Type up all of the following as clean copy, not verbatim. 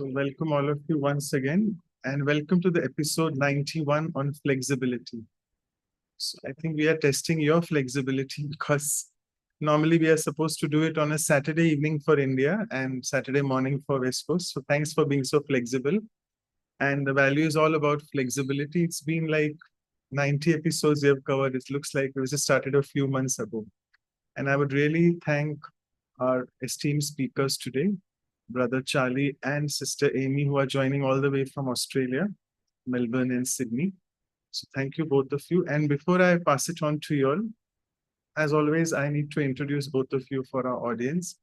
So welcome all of you once again, and welcome to the episode 91 on flexibility. So I think we are testing your flexibility because normally we are supposed to do it on a Saturday evening for India and Saturday morning for West Coast. So thanks for being so flexible. And the value is all about flexibility. It's been like 90 episodes we have covered. It looks like we just started a few months ago. And I would really thank our esteemed speakers today, Brother Charlie and Sister Amy, who are joining all the way from Australia, Melbourne and Sydney. So thank you, both of you. And before I pass it on to you all, as always, I need to introduce both of you for our audience.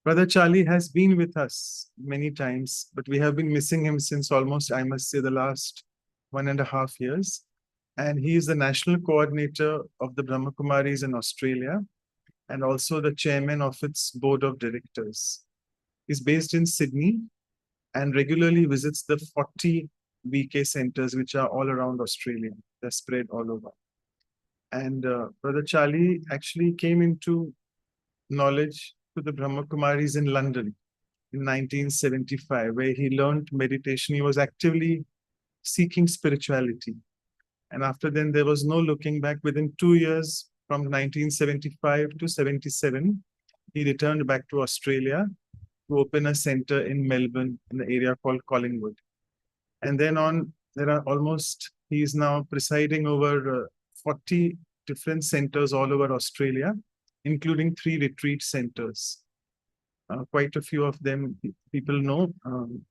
Brother Charlie has been with us many times, but we have been missing him since almost, I must say, the last 1.5 years. And he is the national coordinator of the Brahma Kumaris in Australia and also the chairman of its board of directors. He's based in Sydney and regularly visits the 40 BK centers, which are all around Australia. They're spread all over. And Brother Charlie actually came into knowledge to the Brahma Kumaris in London in 1975, where he learned meditation. He was actively seeking spirituality. And after then, there was no looking back. Within 2 years, from 1975 to 77, he returned back to Australia to open a center in Melbourne in the area called Collingwood. And then on, there are almost, he is now presiding over 40 different centers all over Australia, including 3 retreat centers. Quite a few of them people know.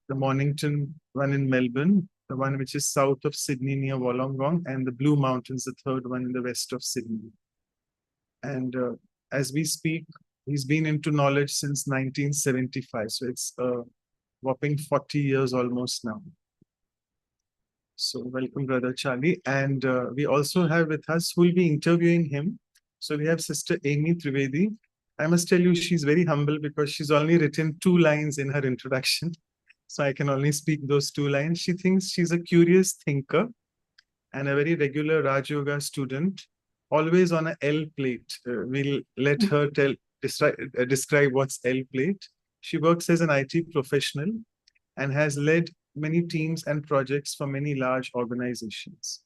The Mornington one in Melbourne, the one which is south of Sydney near Wollongong, and the Blue Mountains, the third one in the west of Sydney. And as we speak, he's been into knowledge since 1975. So it's a whopping 40 years almost now. So welcome, Brother Charlie. And we also have with us, who will be interviewing him. So we have Sister Amy Trivedi. I must tell you, she's very humble because she's only written 2 lines in her introduction. So I can only speak those 2 lines. She thinks she's a curious thinker and a very regular Raj Yoga student, always on a L plate. We'll let her describe what's L plate. She works as an IT professional and has led many teams and projects for many large organizations.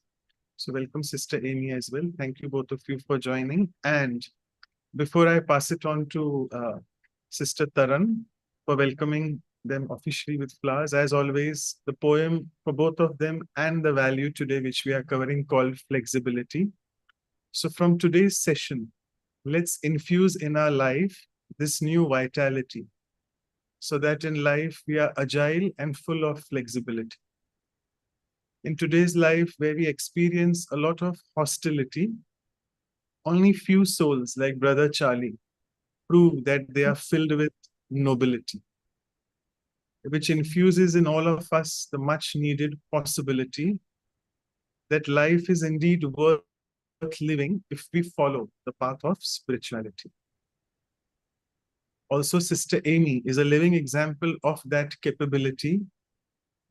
So welcome, Sister Amy, as well. Thank you, both of you, for joining. And before I pass it on to Sister Taran for welcoming them officially with flowers, as always, the poem for both of them and the value today, which we are covering, called flexibility. So from today's session, let's infuse in our life this new vitality so that in life we are agile and full of flexibility. In today's life, where we experience a lot of hostility, only few souls like Brother Charlie prove that they are filled with nobility, which infuses in all of us the much needed possibility that life is indeed worth living if we follow the path of spirituality. Also, Sister Amy is a living example of that capability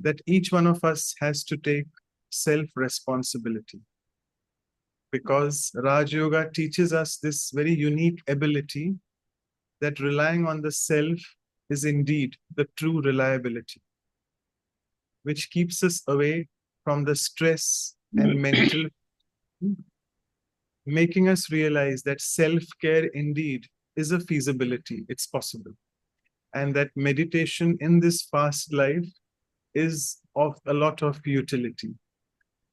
that each one of us has to take self-responsibility. Because Raj Yoga teaches us this very unique ability that relying on the self is indeed the true reliability, which keeps us away from the stress and mental, making us realize that self-care indeed is a feasibility, it's possible. And that meditation in this fast life is of a lot of utility.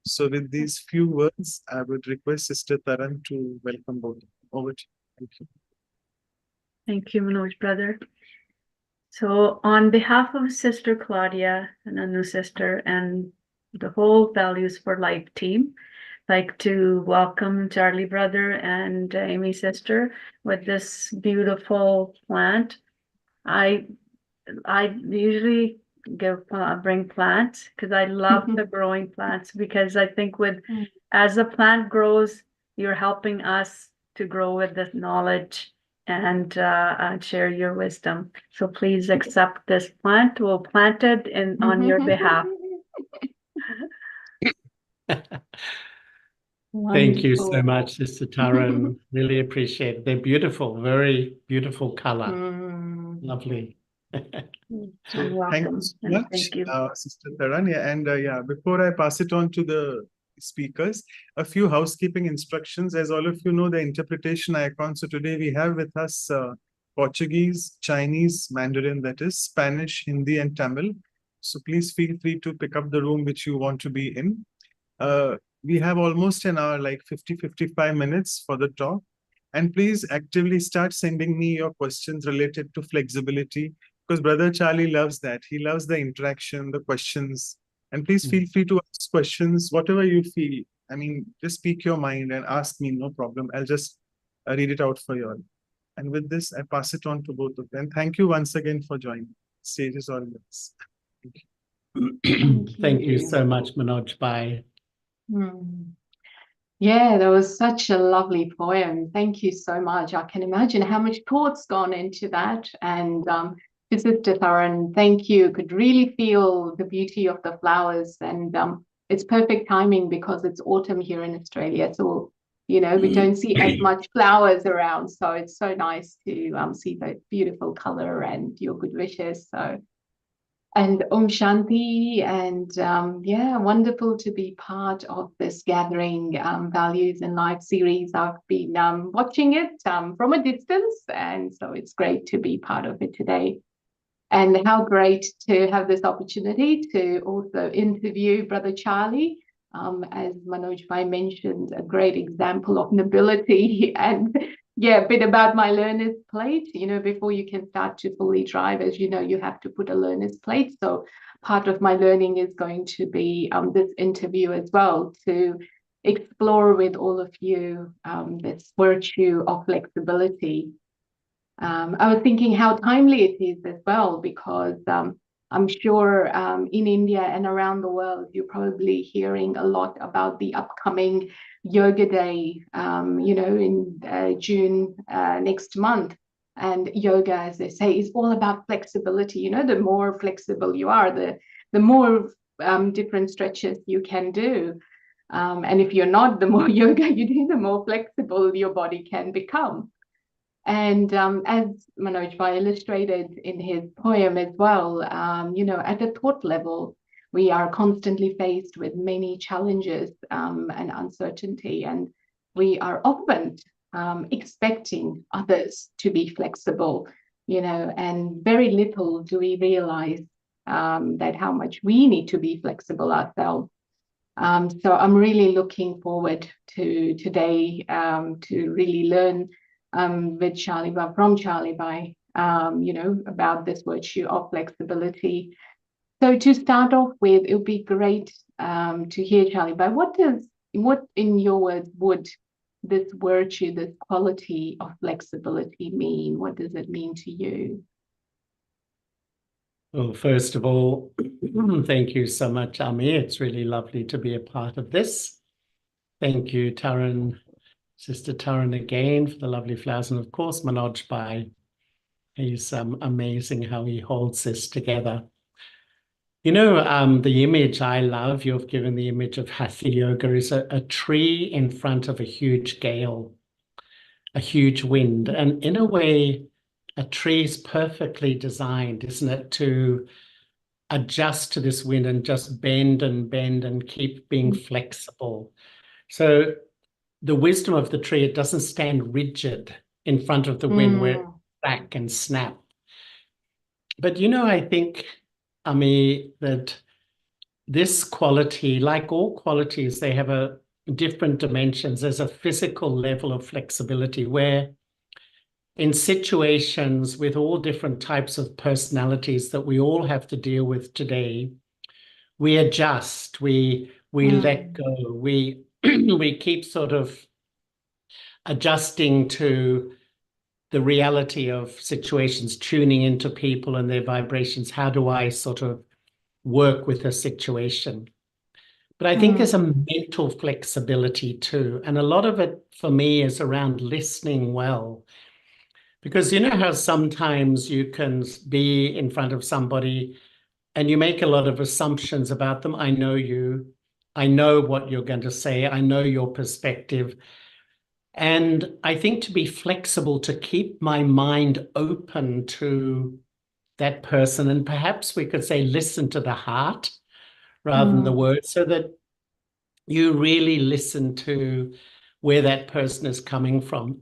So with these few words, I would request Sister Taran to welcome both. Over to you. Thank you. Thank you, Manoj, brother. So on behalf of Sister Claudia and Anu sister and the whole Values for Life team, I'd like to welcome Charlie brother and Amy sister with this beautiful plant. I usually bring plants because I love the growing plants, because I think as the plant grows, you're helping us to grow with the knowledge and share your wisdom. So please accept this plant. We'll plant it on your behalf. Thank you so much, Sister Taran. Really appreciate it. They're beautiful, very beautiful color. Lovely. So And thank you welcome. so And much, thank you. Sister Taran. Yeah, and yeah, before I pass it on to the speakers, a few housekeeping instructions. As all of you know, the interpretation icon. So today we have with us Portuguese, Chinese, Mandarin, that is Spanish, Hindi, and Tamil. So please feel free to pick up the room which you want to be in. We have almost an hour, like 55 minutes for the talk. And please actively start sending me your questions related to flexibility, because Brother Charlie loves that. He loves the interaction, the questions. And please feel free to ask questions, whatever you feel. I mean, just speak your mind and ask me, no problem. I'll just read it out for you all. And with this, I pass it on to both of them. Thank you once again for joining. Stage is all yours. Thank you. Thank you so much, Manoj. Bye. Yeah, that was such a lovely poem. Thank you so much. I can imagine how much thought's gone into that. And to Sister Tharan, thank you. Could really feel the beauty of the flowers. And it's perfect timing because it's autumn here in Australia. So, we don't see as much flowers around. So it's so nice to see the beautiful color and your good wishes. So, and Om Shanti, and yeah, wonderful to be part of this gathering, Values in Life series. I've been watching it from a distance, and so it's great to be part of it today. And how great to have this opportunity to also interview Brother Charlie. As Manoj Bhai mentioned, a great example of nobility and yeah, a bit about my learner's plate. Before you can start to fully drive, as you know, you have to put a learner's plate. So part of my learning is going to be this interview as well, to explore with all of you this virtue of flexibility. I was thinking how timely it is as well, because I'm sure in India and around the world, you're probably hearing a lot about the upcoming Yoga Day, in June next month. And yoga, as they say, is all about flexibility. The more flexible you are, the more different stretches you can do. And if you're not, the more yoga you do, the more flexible your body can become. And as Manoj Bhai illustrated in his poem as well, at a thought level, we are constantly faced with many challenges and uncertainty, and we are often expecting others to be flexible, and very little do we realize that how much we need to be flexible ourselves. So I'm really looking forward to today to really learn with Charlie Bhai, from Charlie Bhai, about this virtue of flexibility. So to start off with, it would be great to hear, Charlie Bhai, what in your words would this virtue, this quality of flexibility mean? What does it mean to you? Well, first of all, thank you so much, Ami. It's really lovely to be a part of this. Thank you, Taran, Sister Taran, again for the lovely flowers. And of course, Manoj Bhai. He's amazing how he holds this together. The image I love, you've given the image of Hatha Yoga, is a tree in front of a huge gale, a huge wind. And in a way, a tree is perfectly designed, isn't it, to adjust to this wind and just bend and keep being flexible. So the wisdom of the tree, it doesn't stand rigid in front of the wind where it crack and snap. But I think, Ami, that this quality, like all qualities, they have a different dimensions. There's a physical level of flexibility where in situations with all different types of personalities that we all have to deal with today, we adjust, we let go, we we keep sort of adjusting to the reality of situations, tuning into people and their vibrations. How do I sort of work with a situation? But I think there's a mental flexibility too. And a lot of it for me is around listening well. Because you know how sometimes you can be in front of somebody and you make a lot of assumptions about them. I know you. I know what you're going to say. I know your perspective. And I think to be flexible, to keep my mind open to that person, and perhaps we could say listen to the heart rather than the words, so that you really listen to where that person is coming from.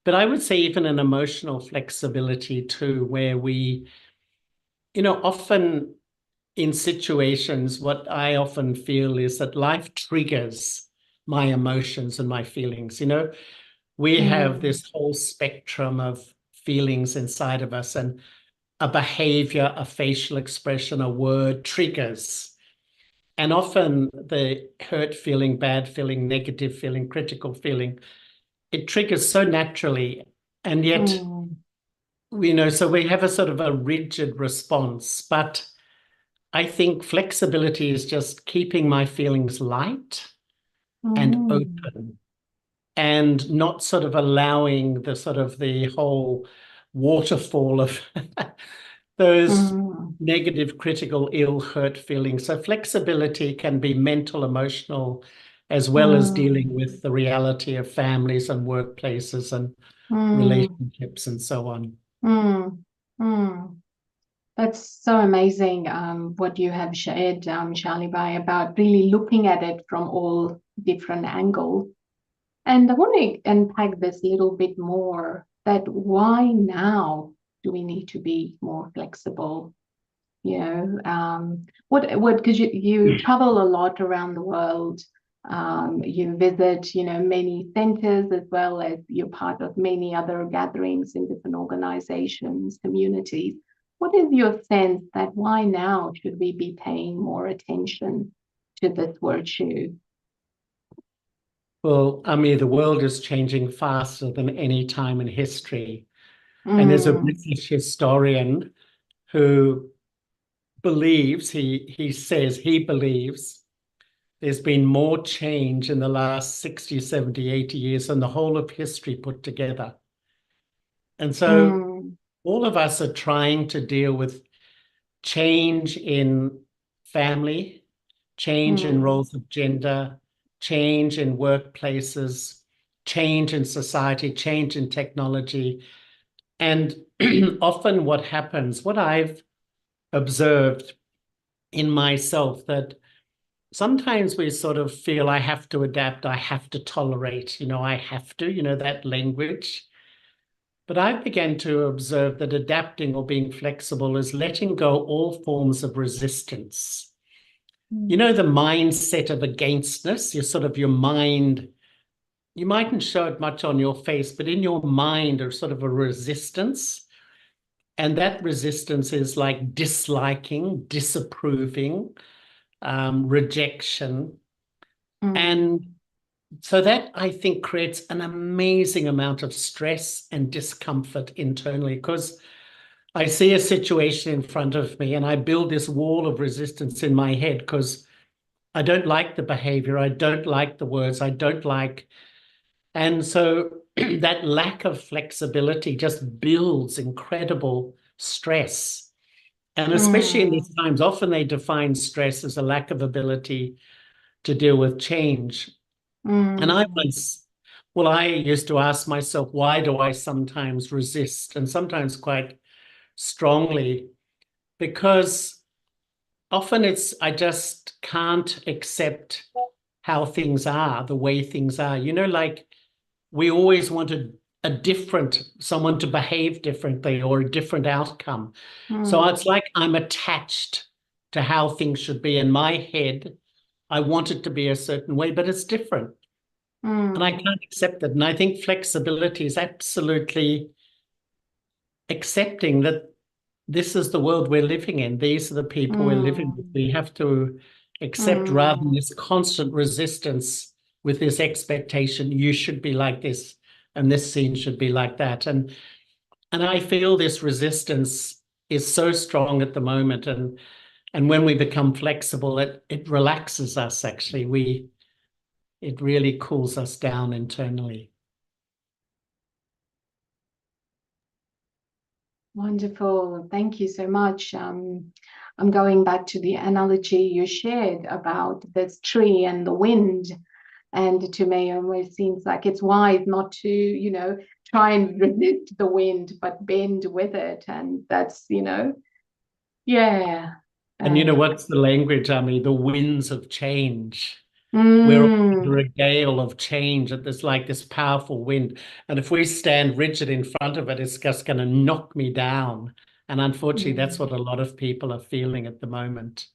But I would say even an emotional flexibility too, where we, often in situations, what I often feel is that life triggers my emotions and my feelings. We have this whole spectrum of feelings inside of us, and a behavior, a facial expression, a word triggers. And often the hurt feeling, bad feeling, negative feeling, critical feeling, it triggers so naturally. And yet, so we have a sort of a rigid response. But I think flexibility is just keeping my feelings light and open, and not sort of allowing the whole waterfall of those negative, critical, ill, hurt feelings. So flexibility can be mental, emotional, as well as dealing with the reality of families and workplaces and relationships and so on. That's so amazing, what you have shared, Shalibai, about really looking at it from all different angles. And I want to unpack this a little bit more, that why now do we need to be more flexible? Because you travel a lot around the world. You visit, many centers, as well as you're part of many other gatherings in different organizations, communities. What is your sense that why now should we be paying more attention to this virtue? Well, I mean, the world is changing faster than any time in history. And there's a British historian who believes, he says he believes there's been more change in the last 60, 70, 80 years than the whole of history put together. And so all of us are trying to deal with change in family, change in roles of gender, change in workplaces, change in society, change in technology. And often what happens, what I've observed in myself, that sometimes we sort of feel I have to adapt, I have to tolerate, I have to, that language. But I began to observe that adapting or being flexible is letting go all forms of resistance. The mindset of againstness, your mind, you mightn't show it much on your face, but in your mind there's sort of a resistance. And that resistance is like disliking, disapproving, rejection. And so that, I think, creates an amazing amount of stress and discomfort internally, because I see a situation in front of me and I build this wall of resistance in my head because I don't like the behavior, I don't like the words, I don't like. And so that lack of flexibility just builds incredible stress. And especially in these times, often they define stress as a lack of ability to deal with change. And I used to ask myself, why do I sometimes resist, and sometimes quite strongly? Because often I just can't accept how things are, the way things are. Like we always wanted someone to behave differently or a different outcome. So it's like I'm attached to how things should be in my head. I want it to be a certain way, but it's different. And I can't accept it. And I think flexibility is absolutely accepting that this is the world we're living in. These are the people we're living with. We have to accept, rather than this constant resistance with this expectation, you should be like this and this scene should be like that. And I feel this resistance is so strong at the moment. And when we become flexible, it relaxes us, actually. It really cools us down internally. Wonderful. Thank you so much. I'm going back to the analogy you shared about this tree and the wind. And to me, it almost seems like it's wise not to, try and resist the wind, but bend with it. And that's, yeah. And what's the language, Ami? The winds of change. Mm. We're under a gale of change, and there's like this powerful wind. And if we stand rigid in front of it, it's just going to knock me down. And unfortunately, that's what a lot of people are feeling at the moment.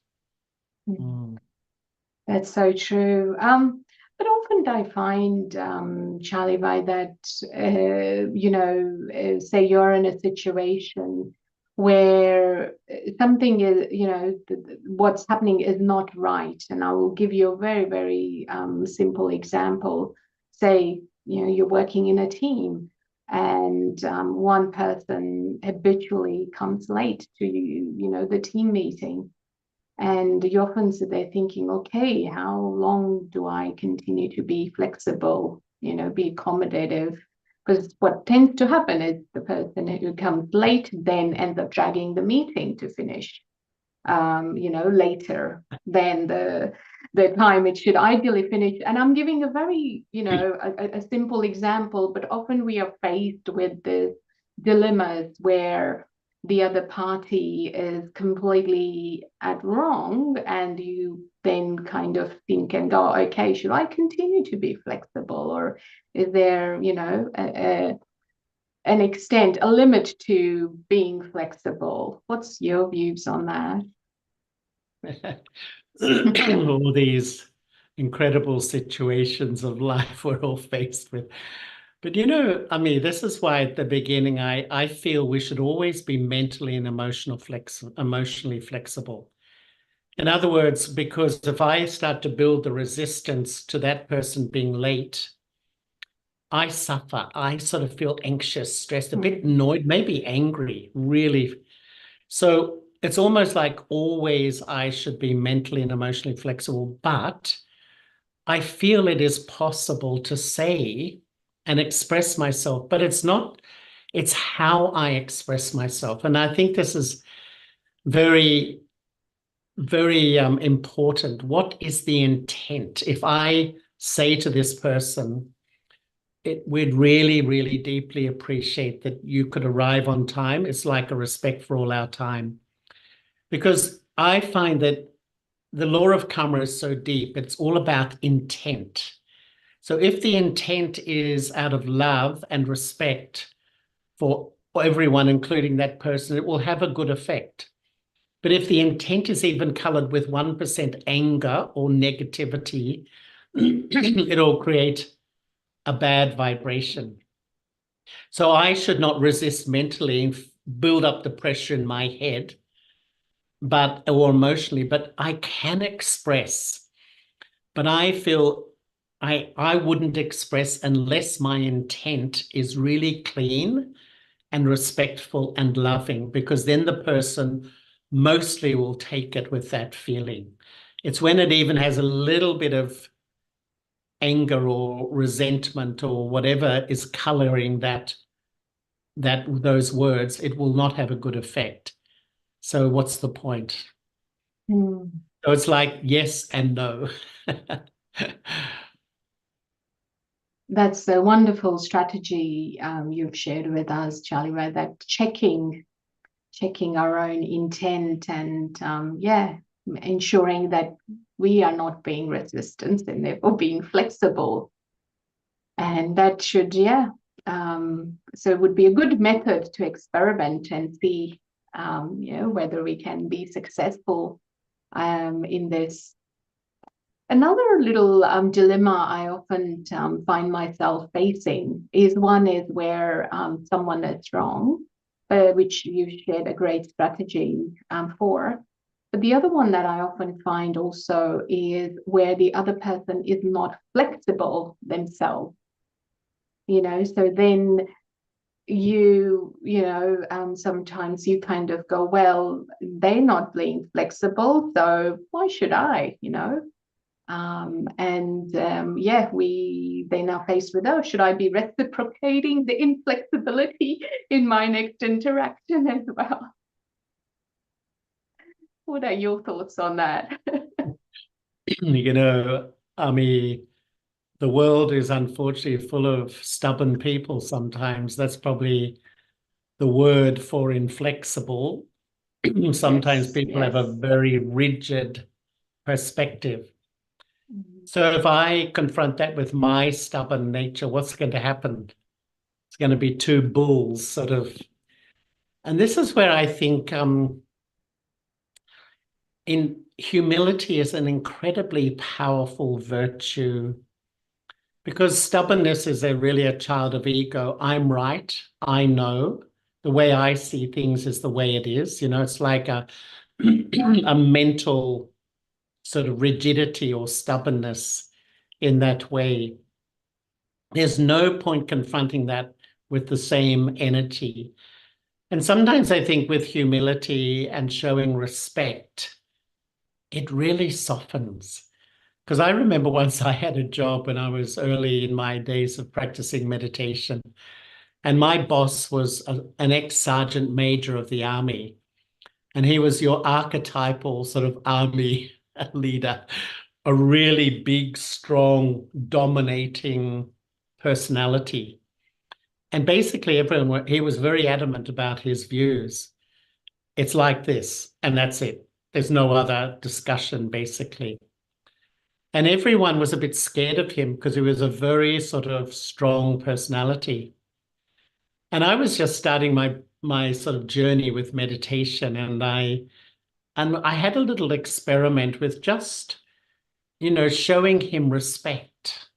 That's so true. But often I find, Charlie, that, say you're in a situation where something is, what's happening is not right. And I will give you a very, very simple example. Say, you're working in a team and one person habitually comes late to, the team meeting. And you often sit there thinking, okay, how long do I continue to be flexible, be accommodative? Because what tends to happen is the person who comes late then ends up dragging the meeting to finish, later than the time it should ideally finish. And I'm giving a very, a simple example, but often we are faced with the dilemmas where the other party is completely at wrong, and you then kind of think and go, okay, should I continue to be flexible, or is there, an extent, a limit to being flexible? What's your views on that? All these incredible situations of life we're all faced with. But this is why at the beginning I feel we should always be mentally and emotionally flexible. In other words, because if I start to build the resistance to that person being late, I suffer. I sort of feel anxious, stressed, a bit annoyed, maybe angry, really. So it's almost like always I should be mentally and emotionally flexible, but I feel it is possible to say and express myself, but it's not, it's how I express myself. And I think this is very, very important. What is the intent? If I say to this person, we'd really, really deeply appreciate that you could arrive on time. It's like a respect for all our time. Because I find that the law of karma is so deep, it's all about intent. So if the intent is out of love and respect for everyone, including that person, it will have a good effect. But if the intent is even colored with 1% anger or negativity, it'll create a bad vibration. So I should not resist mentally and build up the pressure in my head, or emotionally, but I can express. But I feel I wouldn't express unless my intent is really clean and respectful and loving, because then the person mostly will take it with that feeling. It's when it even has a little bit of anger or resentment or whatever is coloring those words, it will not have a good effect. So what's the point? So it's like yes and no. That's a wonderful strategy you've shared with us, Charlie, right? That checking our own intent and ensuring that we are not being resistant and therefore being flexible. And that should, so it would be a good method to experiment and see, whether we can be successful in this. Another little dilemma I often find myself facing is where someone is wrong, which you shared a great strategy for. But the other one that I often find also is where the other person is not flexible themselves. So then sometimes you kind of go, well, they're not being flexible, so why should I, they're now faced with, oh, should I be reciprocating the inflexibility in my next interaction as well? What are your thoughts on that? I mean, the world is unfortunately full of stubborn people sometimes. That's probably the word for inflexible. Sometimes Yes, people have a yes. very rigid perspective. Mhm. So if I confront that with my stubborn nature, what's going to happen? It's going to be two bulls sort of. And this is where I think in humility is an incredibly powerful virtue, because stubbornness is really a child of ego. I'm right. I know. The way I see things is the way it is. It's like a a mental sort of rigidity or stubbornness in that way. There's no point confronting that with the same energy. And sometimes I think with humility and showing respect, it really softens. Because I remember once I had a job when I was early in my days of practicing meditation, and my boss was an ex-sergeant major of the army, and he was your archetypal sort of army leader, a really big, strong, dominating personality. And basically he was very adamant about his views. It's like this, and that's it. There's no other discussion, basically. And everyone was a bit scared of him because he was a very sort of strong personality. And I was just starting my sort of journey with meditation, and I had a little experiment with just, showing him respect.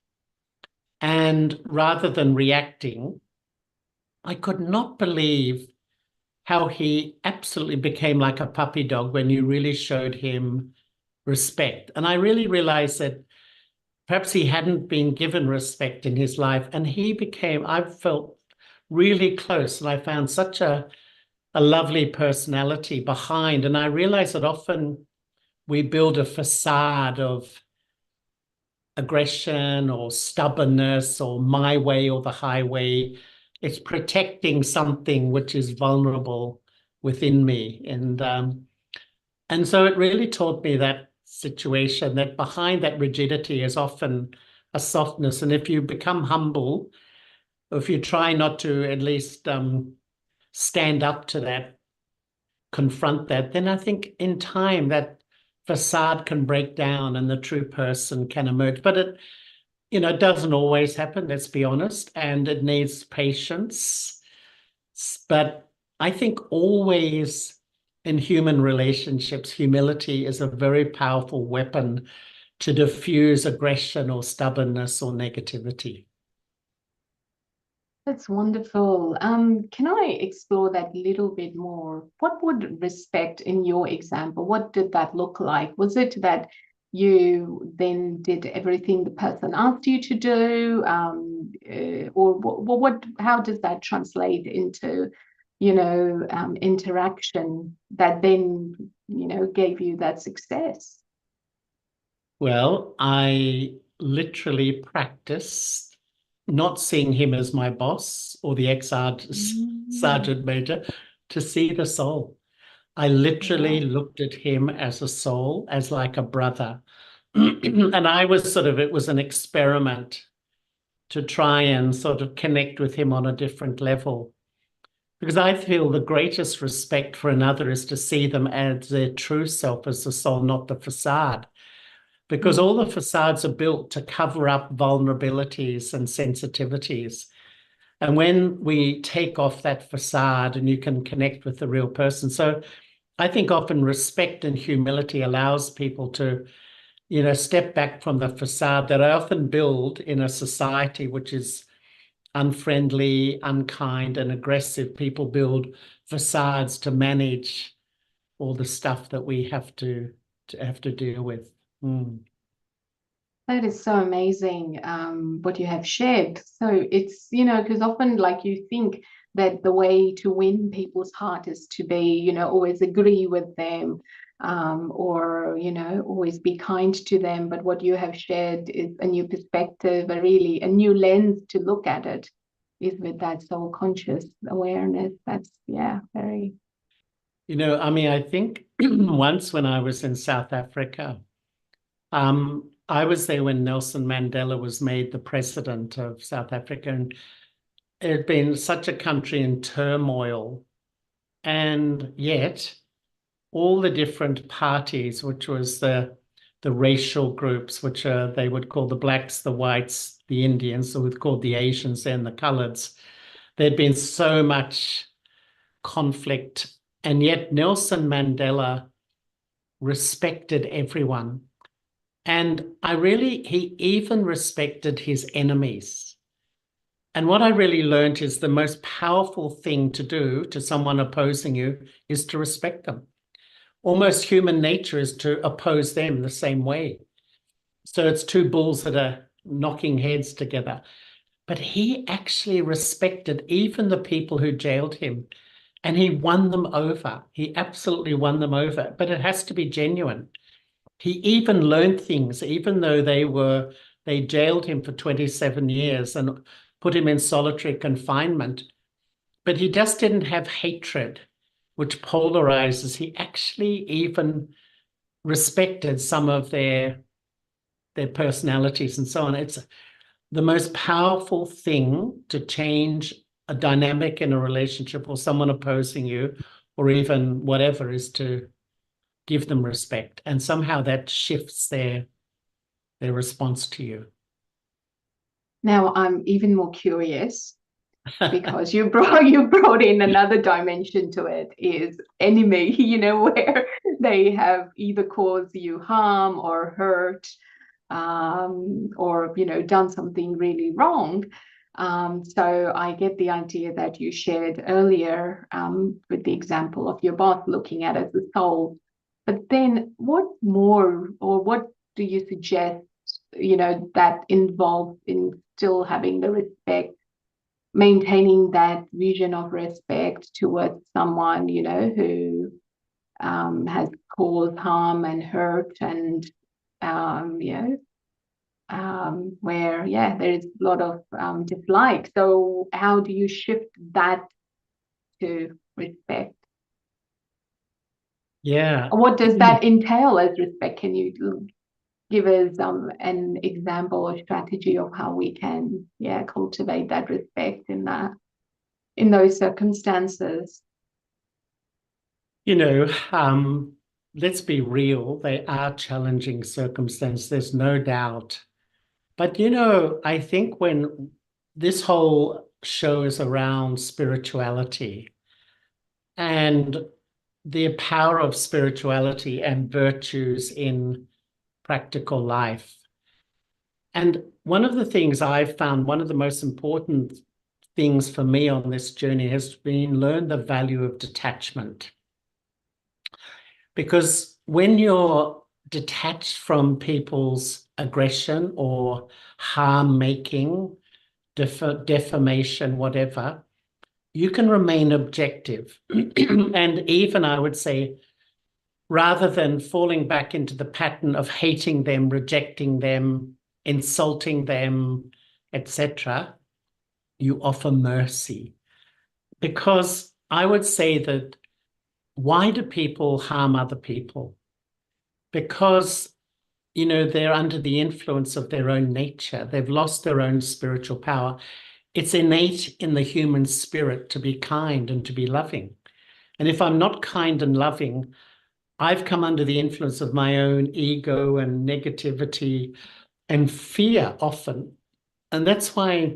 And rather than reacting, I could not believe how he absolutely became like a puppy dog when you really showed him respect. And I really realized that perhaps he hadn't been given respect in his life, and I felt really close, and I found such a lovely personality behind. And I realized that often we build a facade of aggression or stubbornness or my way or the highway. It's protecting something which is vulnerable within me. And so it really taught me that situation, that behind that rigidity is often a softness. And if you become humble, or if you try not to at least stand up to that, confront that, then I think in time that facade can break down and the true person can emerge. But it doesn't always happen, let's be honest, and it needs patience. But I think always in human relationships, humility is a very powerful weapon to diffuse aggression or stubbornness or negativity. That's wonderful. Can I explore that a little bit more? What would respect in your example? What did that look like? Was it that you then did everything the person asked you to do, or How does that translate into, interaction that then, gave you that success? Well, I literally practiced not seeing him as my boss or the ex-sergeant major, to see the soul. I literally Wow. looked at him as a soul, as like a brother. And it was an experiment to try and sort of connect with him on a different level. Because I feel the greatest respect for another is to see them as their true self, as the soul, not the facade. Because all the facades are built to cover up vulnerabilities and sensitivities. And when we take off that facade, and you can connect with the real person. So I think often respect and humility allows people to, step back from the facade that I often build in a society which is unfriendly, unkind, and aggressive. People build facades to manage all the stuff that we have to deal with. That is so amazing, what you have shared. So it's, because often like you think that the way to win people's heart is to be, always agree with them, or, always be kind to them. But what you have shared is a new perspective, a new lens to look at it, is with that soul conscious awareness. That's, yeah, very. I think once when I was in South Africa, I was there when Nelson Mandela was made the president of South Africa, and it had been such a country in turmoil. And yet, all the different parties, which was the racial groups, which they would call the blacks, the whites, the Indians, so we'd call the Asians and the coloreds. There'd been so much conflict, and yet Nelson Mandela respected everyone. And he even respected his enemies. And what I really learned is the most powerful thing to do to someone opposing you is to respect them. Almost human nature is to oppose them the same way. So it's two bulls that are knocking heads together. But he actually respected even the people who jailed him, and he won them over. He absolutely won them over, but it has to be genuine. He even learned things, even though they jailed him for 27 years and put him in solitary confinement. But he just didn't have hatred, which polarizes. He actually even respected some of their personalities and so on. It's the most powerful thing to change a dynamic in a relationship or someone opposing you or even whatever is to give them respect. And somehow that shifts their response to you. Now I'm even more curious because you brought in another dimension to it, is enemy, where they have either caused you harm or hurt, or done something really wrong. So I get the idea that you shared earlier, with the example of your boss looking at it as a soul. But then what more, or what do you suggest, that involves in still having the respect, maintaining that vision of respect towards someone, who has caused harm and hurt, and where there is a lot of dislike. So how do you shift that to respect? Yeah. What does that entail as respect? Can you give us an example or strategy of how we can cultivate that respect in those circumstances? Let's be real. They are challenging circumstances, there's no doubt. But, I think when this whole show is around spirituality and the power of spirituality and virtues in practical life. And one of the things I've found, one of the most important things for me on this journey has been learn the value of detachment. Because when you're detached from people's aggression or harm making, defamation, whatever, you can remain objective. And even, I would say, rather than falling back into the pattern of hating them, rejecting them, insulting them, etc., you offer mercy. Because I would say that, why do people harm other people? Because, they're under the influence of their own nature. They've lost their own spiritual power. It's innate in the human spirit to be kind and to be loving. And if I'm not kind and loving, I've come under the influence of my own ego and negativity and fear often. And that's why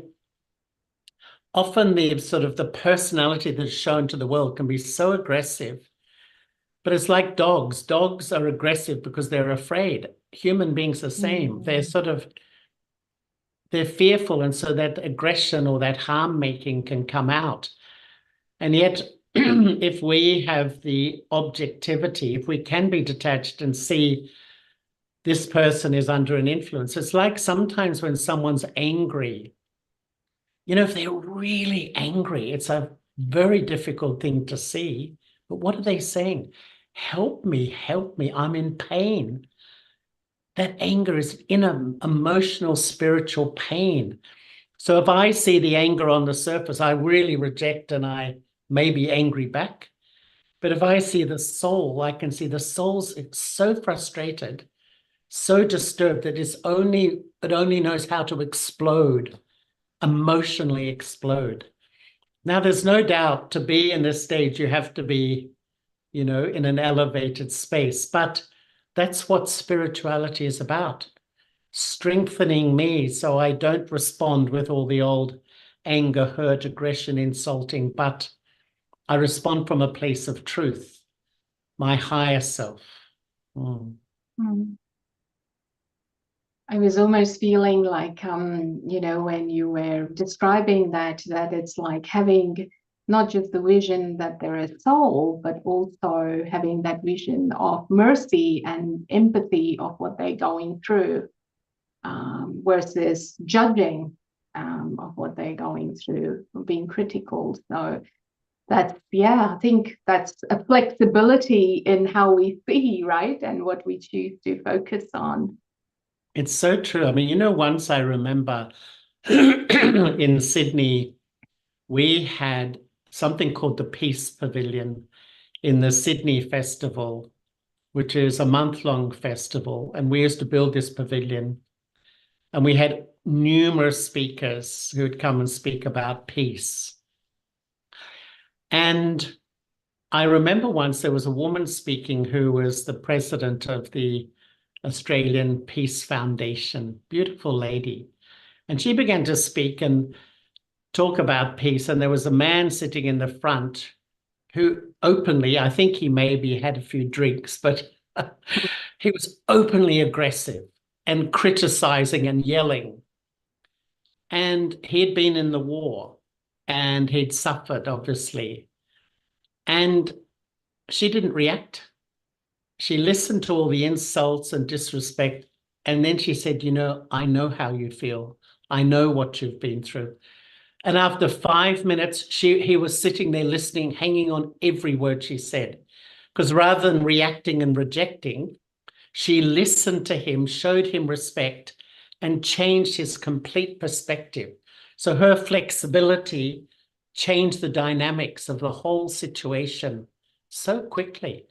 often the personality that's shown to the world can be so aggressive. But it's like dogs. Dogs are aggressive because they're afraid. Human beings are the same. They're fearful, and so that aggression or that harm making can come out. And yet, if we have the objectivity, if we can be detached and see this person is under an influence, it's like sometimes when someone's angry, if they're really angry, it's a very difficult thing to see. But what are they saying? Help me, I'm in pain. That anger is in an emotional, spiritual pain. So if I see the anger on the surface, I really reject and I may be angry back. But if I see the soul, I can see the soul's so frustrated so disturbed that it only knows how to explode, emotionally explode. Now, there's no doubt to be in this stage, you have to be, in an elevated space, but that's what spirituality is about. Strengthening me so I don't respond with all the old anger, hurt, aggression, insulting, but I respond from a place of truth, my higher self. I was almost feeling like, when you were describing that it's like having not just the vision that there is soul, but also having that vision of mercy and empathy of what they're going through, versus judging of what they're going through, being critical. So I think that's a flexibility in how we see, right? And what we choose to focus on. It's so true. I mean, once I remember in Sydney, we had something called the Peace Pavilion in the Sydney Festival, which is a month-long festival. And we used to build this pavilion. And we had numerous speakers who would come and speak about peace. And I remember once there was a woman speaking who was the president of the Australian Peace Foundation, beautiful lady. And she began to speak and talk about peace. And there was a man sitting in the front who openly, I think he maybe had a few drinks, but he was openly aggressive and criticizing and yelling. And he'd been in the war and he'd suffered, obviously. And she didn't react. She listened to all the insults and disrespect. And then she said, I know how you feel. I know what you've been through. And after 5 minutes, he was sitting there listening, hanging on every word she said. Because rather than reacting and rejecting, she listened to him, showed him respect, and changed his complete perspective. So her flexibility changed the dynamics of the whole situation so quickly.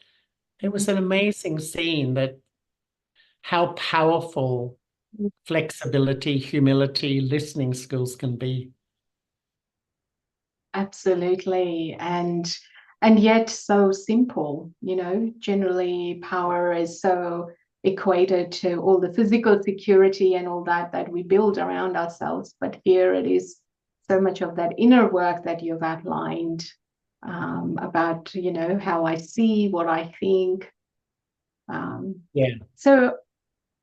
It was an amazing scene, that how powerful flexibility, humility, listening skills can be. Absolutely. And yet so simple, generally power is so equated to all the physical security and all that we build around ourselves. But here it is so much of that inner work that you've outlined, about, how I see, what I think. So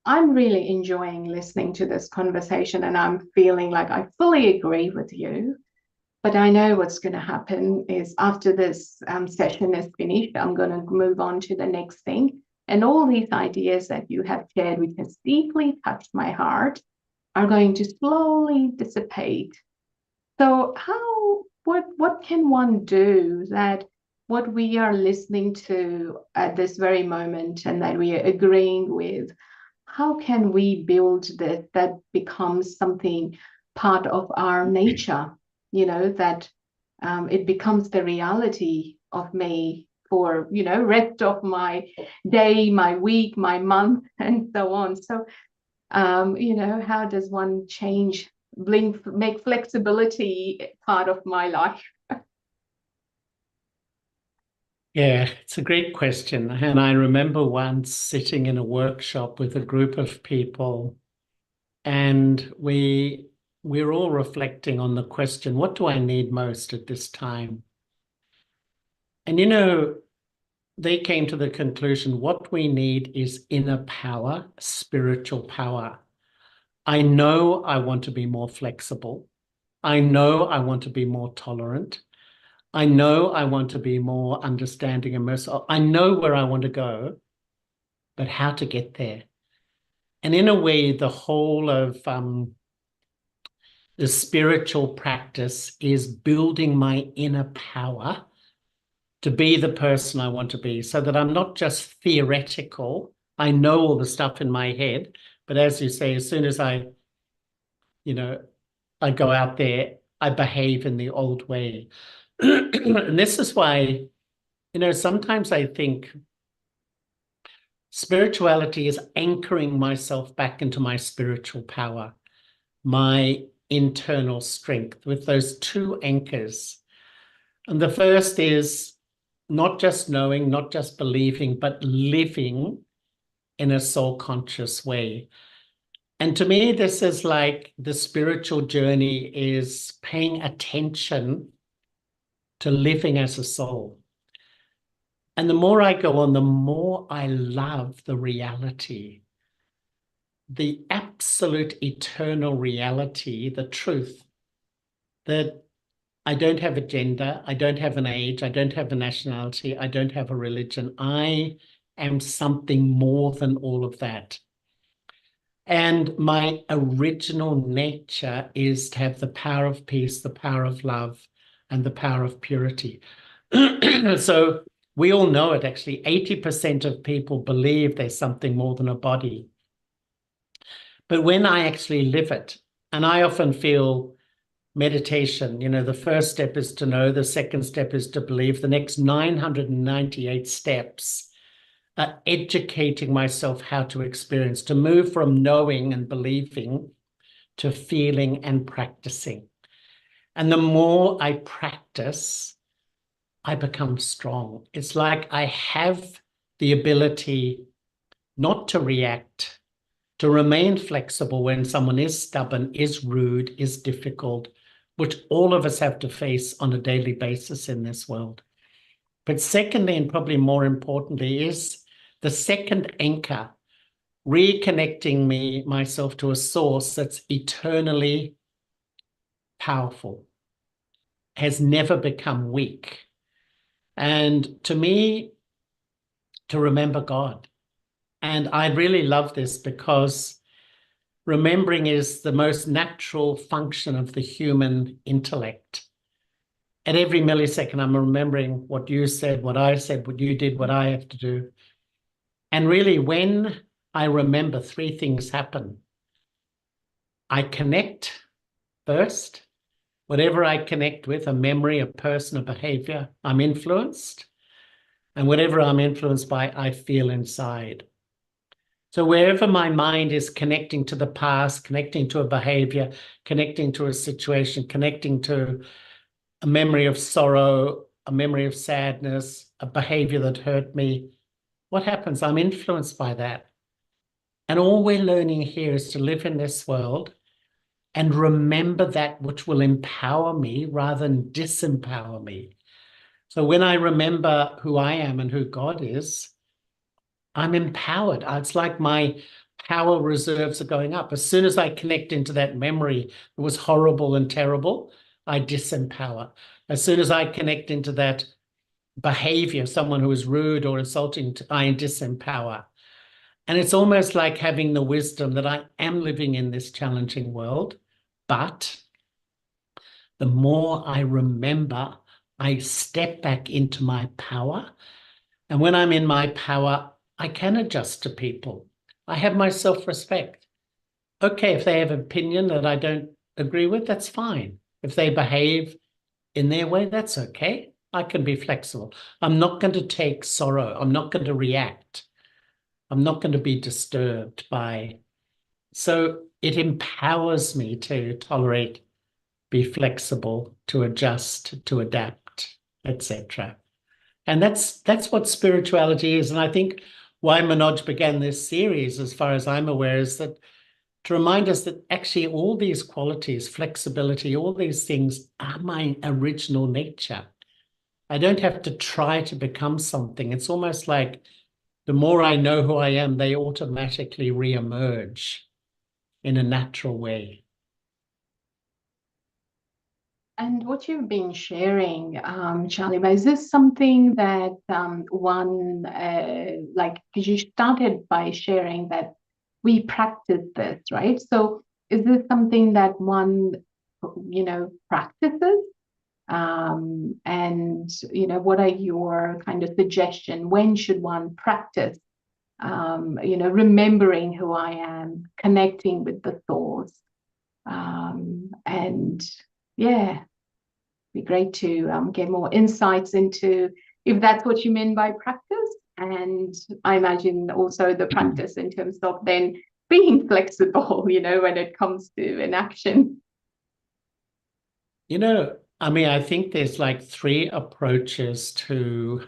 I'm really enjoying listening to this conversation, and I'm feeling like I fully agree with you. But I know what's going to happen is after this session is finished, I'm going to move on to the next thing. And all these ideas that you have shared, which has deeply touched my heart, are going to slowly dissipate. So what can one do that what we are listening to at this very moment and that we are agreeing with, how can we build that becomes something part of our nature, that it becomes the reality of me for, rest of my day, my week, my month, and so on. So, how does one make flexibility part of my life? Yeah, it's a great question. And I remember once sitting in a workshop with a group of people, and we're all reflecting on the question, what do I need most at this time? And they came to the conclusion, what we need is inner power, spiritual power. I know I want to be more flexible. I know I want to be more tolerant. I know I want to be more understanding and merciful. I know where I want to go, but how to get there. And in a way, the whole of the spiritual practice is building my inner power to be the person I want to be, so that I'm not just theoretical. I know all the stuff in my head, but as you say, as soon as I go out there, I behave in the old way. And this is why, sometimes I think Spirituality is anchoring myself back into my spiritual power, my internal strength, with those two anchors. And the first is not just knowing, not just believing, but living in a soul conscious way. And to me, this is like the spiritual journey is paying attention to living as a soul. And the more I go on, the more I love the reality, the absolute eternal reality, the truth that I don't have a gender, I don't have an age, I don't have a nationality, I don't have a religion. I am something more than all of that. And my original nature is to have the power of peace, the power of love, and the power of purity. So we all know it, actually. 80% of people believe there's something more than a body. But when I actually live it, and I often feel meditation, the first step is to know, the second step is to believe, the next 998 steps are educating myself how to experience, to move from knowing and believing to feeling and practicing. And the more I practice, I become strong. It's like I have the ability not to react, to remain flexible when someone is stubborn, is rude, is difficult, which all of us have to face on a daily basis in this world. But secondly, and probably more importantly, is the second anchor, reconnecting myself to a source that's eternally powerful, has never become weak. And to me, to remember God. And I really love this because remembering is the most natural function of the human intellect. At every millisecond, I'm remembering what you said, what I said, what you did, what I have to do. And really, when I remember, three things happen. I connect first. Whatever I connect with, a memory, a person, a behavior, I'm influenced. And whatever I'm influenced by, I feel inside. So wherever my mind is connecting to the past, connecting to a behavior, connecting to a situation, connecting to a memory of sorrow, a memory of sadness, a behavior that hurt me, what happens? I'm influenced by that. And all we're learning here is to live in this world and remember that which will empower me rather than disempower me. So when I remember who I am and who God is, I'm empowered. It's like my power reserves are going up. As soon as I connect into that memory that was horrible and terrible, I disempower. As soon as I connect into that behavior, someone who is rude or insulting, I disempower. And it's almost like having the wisdom that I am living in this challenging world, but the more I remember, I step back into my power. And when I'm in my power, I can adjust to people. I have my self-respect. Okay, if they have an opinion that I don't agree with, that's fine. If they behave in their way, that's okay. I can be flexible. I'm not going to take sorrow. I'm not going to react. I'm not going to be disturbed by. So it empowers me to tolerate, be flexible, to adjust, to adapt, etc. And that's what spirituality is. And I think why Manoj began this series, as far as I'm aware, is that to remind us that actually all these qualities, flexibility, all these things are my original nature. I don't have to try to become something. It's almost like the more I know who I am, they automatically re-emerge in a natural way. And what you've been sharing, Charlie, is this something that because you started by sharing that we practice this, right? So is this something that one, practices? And, what are your kind of suggestion? When should one practice, remembering who I am, connecting with the source? And yeah, be great to get more insights into if that's what you mean by practice And I imagine also the practice in terms of then being flexible, when it comes to an action. I mean, I think there's like 3 approaches to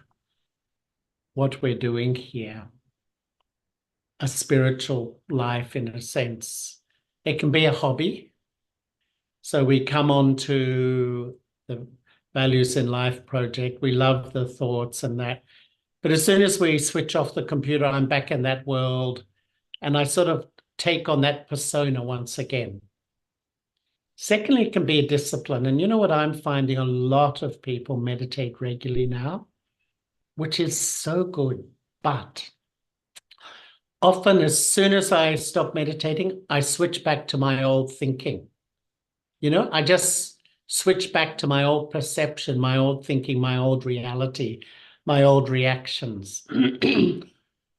what we're doing here. A spiritual life, in a sense. It can be a hobby. So we come on to the Values in Life project. We love the thoughts and that. But as soon as we switch off the computer, I'm back in that world. And I sort of take on that persona once again. Secondly, it can be a discipline. And you know what I'm finding? A lot of people meditate regularly now, which is so good. But often, as soon as I stop meditating, I switch back to my old thinking. I just switch back to my old perception, my old thinking, my old reality, my old reactions.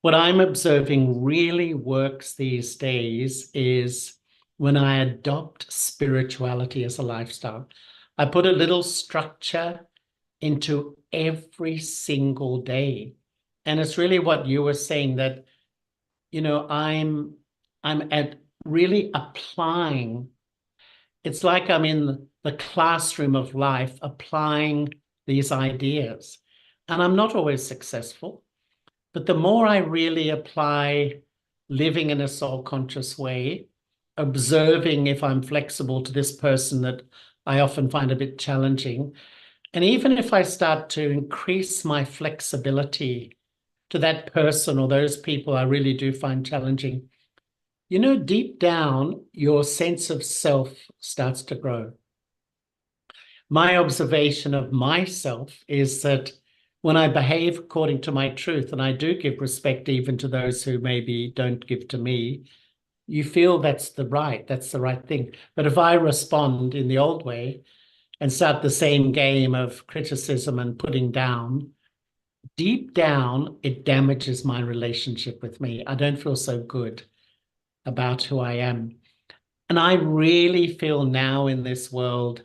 What I'm observing really works these days is when I adopt spirituality as a lifestyle. I put a little structure into every single day. And it's really what you were saying, that, I'm at really applying. It's like I'm in the classroom of life applying these ideas. And I'm not always successful. But the more I really apply living in a soul conscious way, observing if I'm flexible to this person that I often find a bit challenging, and even if I start to increase my flexibility to that person or those people I really do find challenging, deep down, your sense of self starts to grow. My observation of myself is that when I behave according to my truth, and I do give respect even to those who maybe don't give to me, you feel that's the right thing. But if I respond in the old way and start the same game of criticism and putting down, deep down, it damages my relationship with me. I don't feel so good about who I am. And I really feel now in this world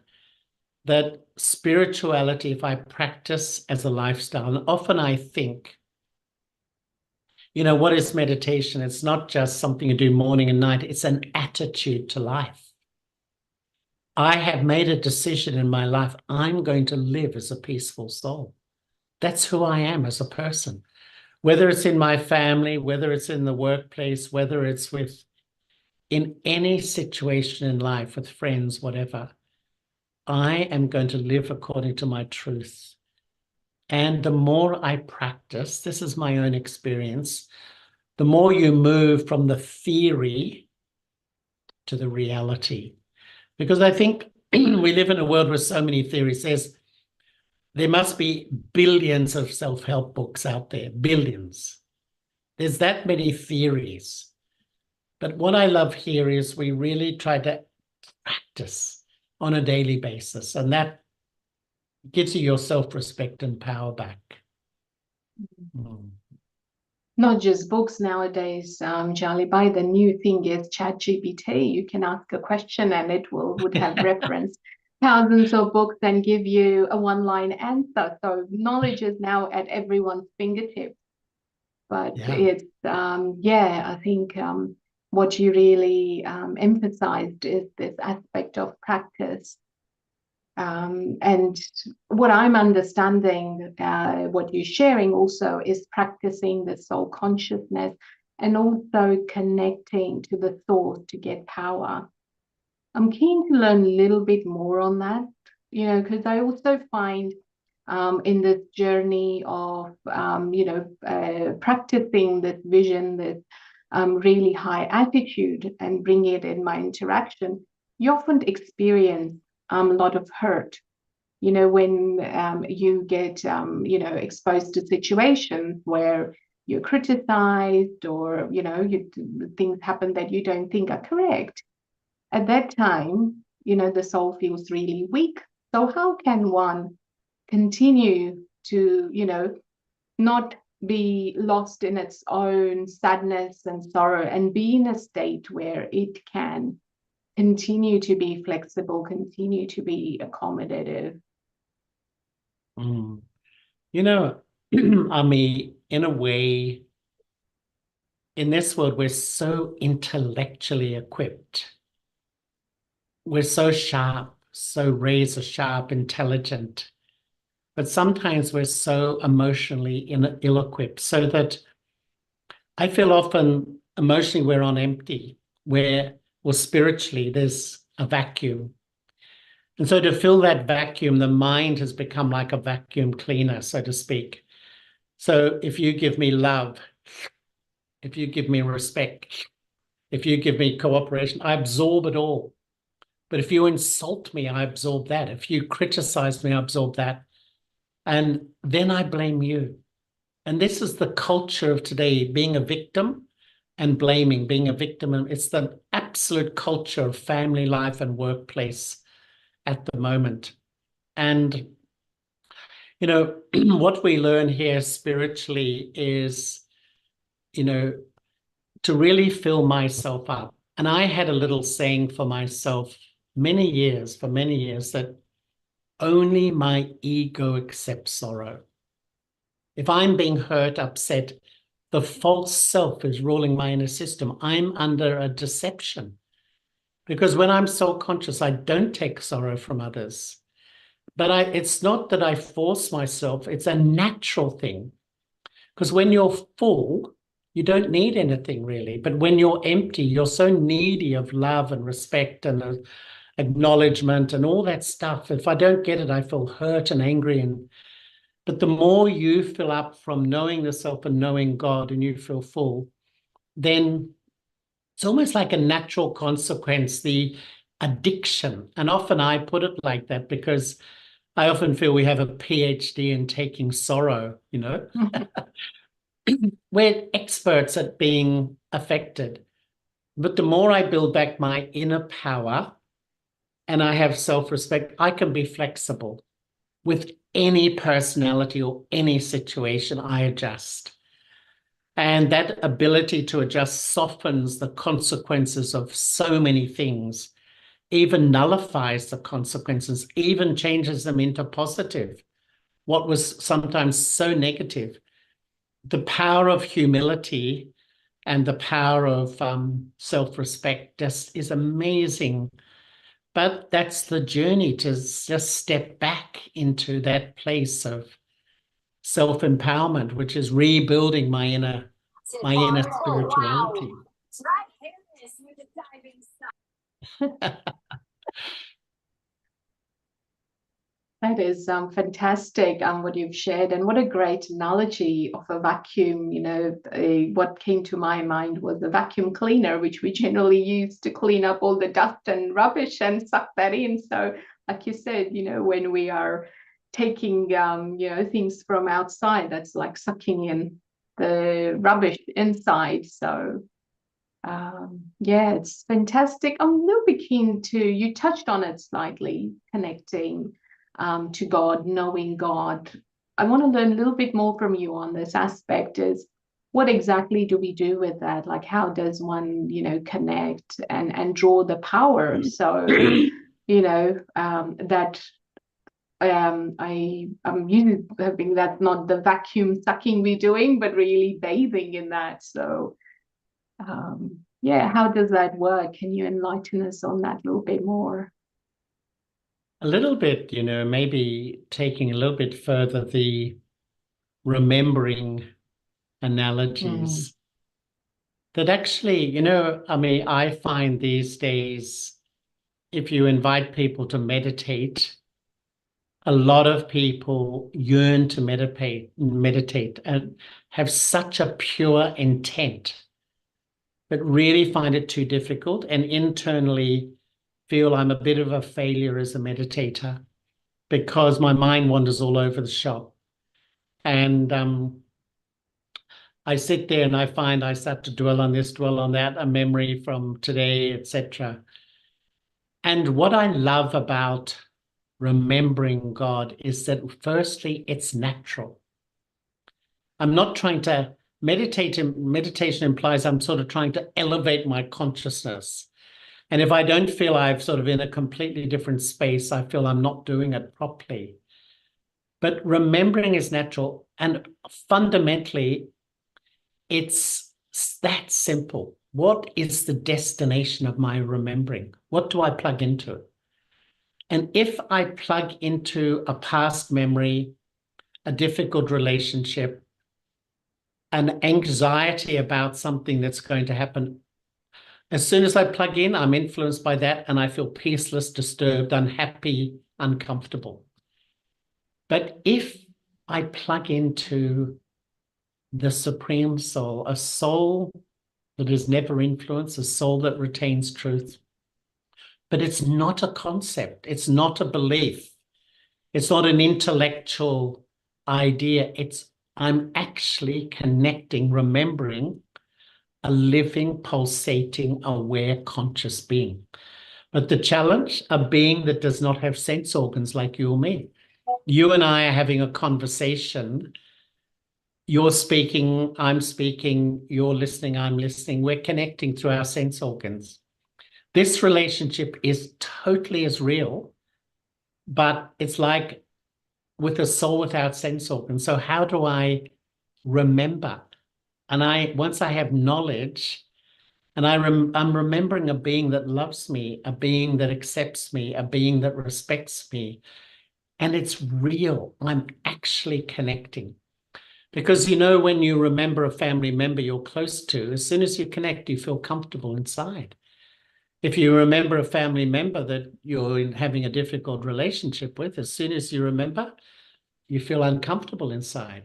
that spirituality, if I practice as a lifestyle, and often I think, what is meditation? It's not just something you do morning and night. It's an attitude to life. I have made a decision in my life. I'm going to live as a peaceful soul. That's who I am as a person. Whether it's in my family, whether it's in the workplace, whether it's in any situation in life with friends, whatever, I am going to live according to my truth. And the more I practice, this is my own experience, the more you move from the theory to the reality. Because I think we live in a world with so many theories. There must be billions of self-help books out there, billions. There's that many theories. But what I love here is we really try to practice on a daily basis, and that gives you your self-respect and power back. Not just books nowadays, Charlie. By the new thing is ChatGPT. You can ask a question and it would have reference thousands of books and give you a one-line answer. So knowledge is now at everyone's fingertips. But it's I think what you really emphasized is this aspect of practice. And what I'm understanding, what you're sharing also, is practicing the soul consciousness and also connecting to the thought to get power. I'm keen to learn a little bit more on that, because I also find in this journey of, practicing this vision, this really high attitude and bring it in my interaction, you often experience a lot of hurt, when you get, exposed to situations where you're criticized or, things happen that you don't think are correct. At that time, the soul feels really weak. So how can one continue to, not be lost in its own sadness and sorrow and be in a state where it can continue to be flexible, continue to be accommodative? Ami, in a way, in this world, we're so intellectually equipped. We're so sharp, so razor sharp, intelligent. But sometimes we're so emotionally ill-equipped, so that I feel often emotionally we're on empty, or spiritually there's a vacuum. And so to fill that vacuum, the mind has become like a vacuum cleaner, so to speak. So if you give me love, if you give me respect, if you give me cooperation, I absorb it all. But if you insult me, I absorb that. If you criticize me, I absorb that. And then I blame you. And this is the culture of today, being a victim and blaming, being a victim. And it's the absolute culture of family life and workplace at the moment. And, you know, what we learn here spiritually is, you know, to really fill myself up. And I had a little saying for myself for many years, that only my ego accepts sorrow. If I'm being hurt, upset, the false self is ruling my inner system. I'm under a deception. Because when I'm soul-conscious, I don't take sorrow from others. But it's not that I force myself, it's a natural thing. Because when you're full, you don't need anything really. But when you're empty, you're so needy of love and respect and acknowledgement and all that stuff. If I don't get it, I feel hurt and angry. But the more you fill up from knowing the self and knowing God, and you feel full, then it's almost like a natural consequence, the addiction. And often I put it like that because I often feel we have a PhD in taking sorrow, you know. We're experts at being affected. But the more I build back my inner power and I have self-respect, I can be flexible. With any personality or any situation, I adjust. And that ability to adjust softens the consequences of so many things, even nullifies the consequences, even changes them into positive. What was sometimes so negative. The power of humility and the power of self-respect just is amazing. But that's the journey, to just step back into that place of self-empowerment, which is rebuilding my inner spirituality. That is fantastic, what you've shared, and what a great analogy of a vacuum. You know, what came to my mind was a vacuum cleaner, which we generally use to clean up all the dust and rubbish and suck that in. So, like you said, you know, when we are taking, you know, things from outside, that's like sucking in the rubbish inside. So, yeah, it's fantastic. I'm a little bit keen to, you touched on it slightly, connecting to God, knowing God. I want to learn a little bit more from you on this aspect. Is what exactly do we do with that? Like, how does one, you know, connect and draw the power? So, you know, that I'm using hoping that's not the vacuum sucking we're doing, but really bathing in that. So, yeah, how does that work? Can you enlighten us on that a little bit more? A little bit, you know, maybe taking a little bit further the remembering analogies. That actually, you know, I mean, I find these days, if you invite people to meditate, a lot of people yearn to meditate and have such a pure intent, but really find it too difficult and internally feel I'm a bit of a failure as a meditator because my mind wanders all over the shop. And I sit there and I find I start to dwell on this, dwell on that, a memory from today, etc. And what I love about remembering God is that firstly, it's natural. I'm not trying to meditate. Meditation implies I'm sort of trying to elevate my consciousness. And if I don't feel I'm sort of in a completely different space, I feel I'm not doing it properly. But remembering is natural. And fundamentally, it's that simple. What is the destination of my remembering? What do I plug into? And if I plug into a past memory, a difficult relationship, an anxiety about something that's going to happen, as soon as I plug in, I'm influenced by that and I feel peaceless, disturbed, unhappy, uncomfortable. But if I plug into the Supreme Soul, a soul that is never influenced, a soul that retains truth, but it's not a concept, it's not a belief, it's not an intellectual idea, I'm actually connecting, remembering a living, pulsating, aware, conscious being. But the challenge, a being that does not have sense organs like you or me. You and I are having a conversation. You're speaking, I'm speaking, you're listening, I'm listening. We're connecting through our sense organs. This relationship is totally as real, but it's like with a soul without sense organs. So how do I remember? And once I have knowledge, and I'm remembering a being that loves me, a being that accepts me, a being that respects me, and it's real. I'm actually connecting. Because, when you remember a family member you're close to, as soon as you connect, you feel comfortable inside. If you remember a family member that you're having a difficult relationship with, as soon as you remember, you feel uncomfortable inside.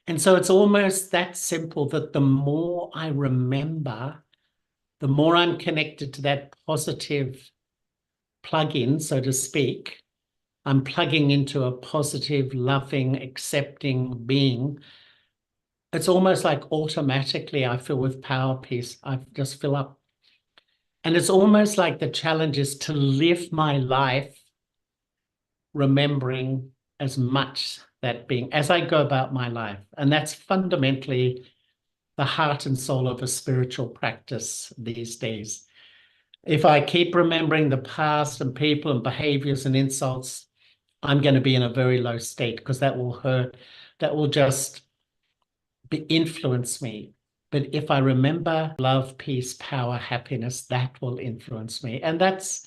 And so it's almost that simple, that the more I remember, the more I'm connected to that positive plug-in, so to speak. I'm plugging into a positive, loving, accepting being. It's almost like automatically I feel with power, peace. I just fill up. And it's almost like the challenge is to live my life remembering as much that being as I go about my life. And that's fundamentally the heart and soul of a spiritual practice these days. If I keep remembering the past and people and behaviors and insults, I'm going to be in a very low state, because that will hurt. That will just influence me. But if I remember love, peace, power, happiness, that will influence me. And that's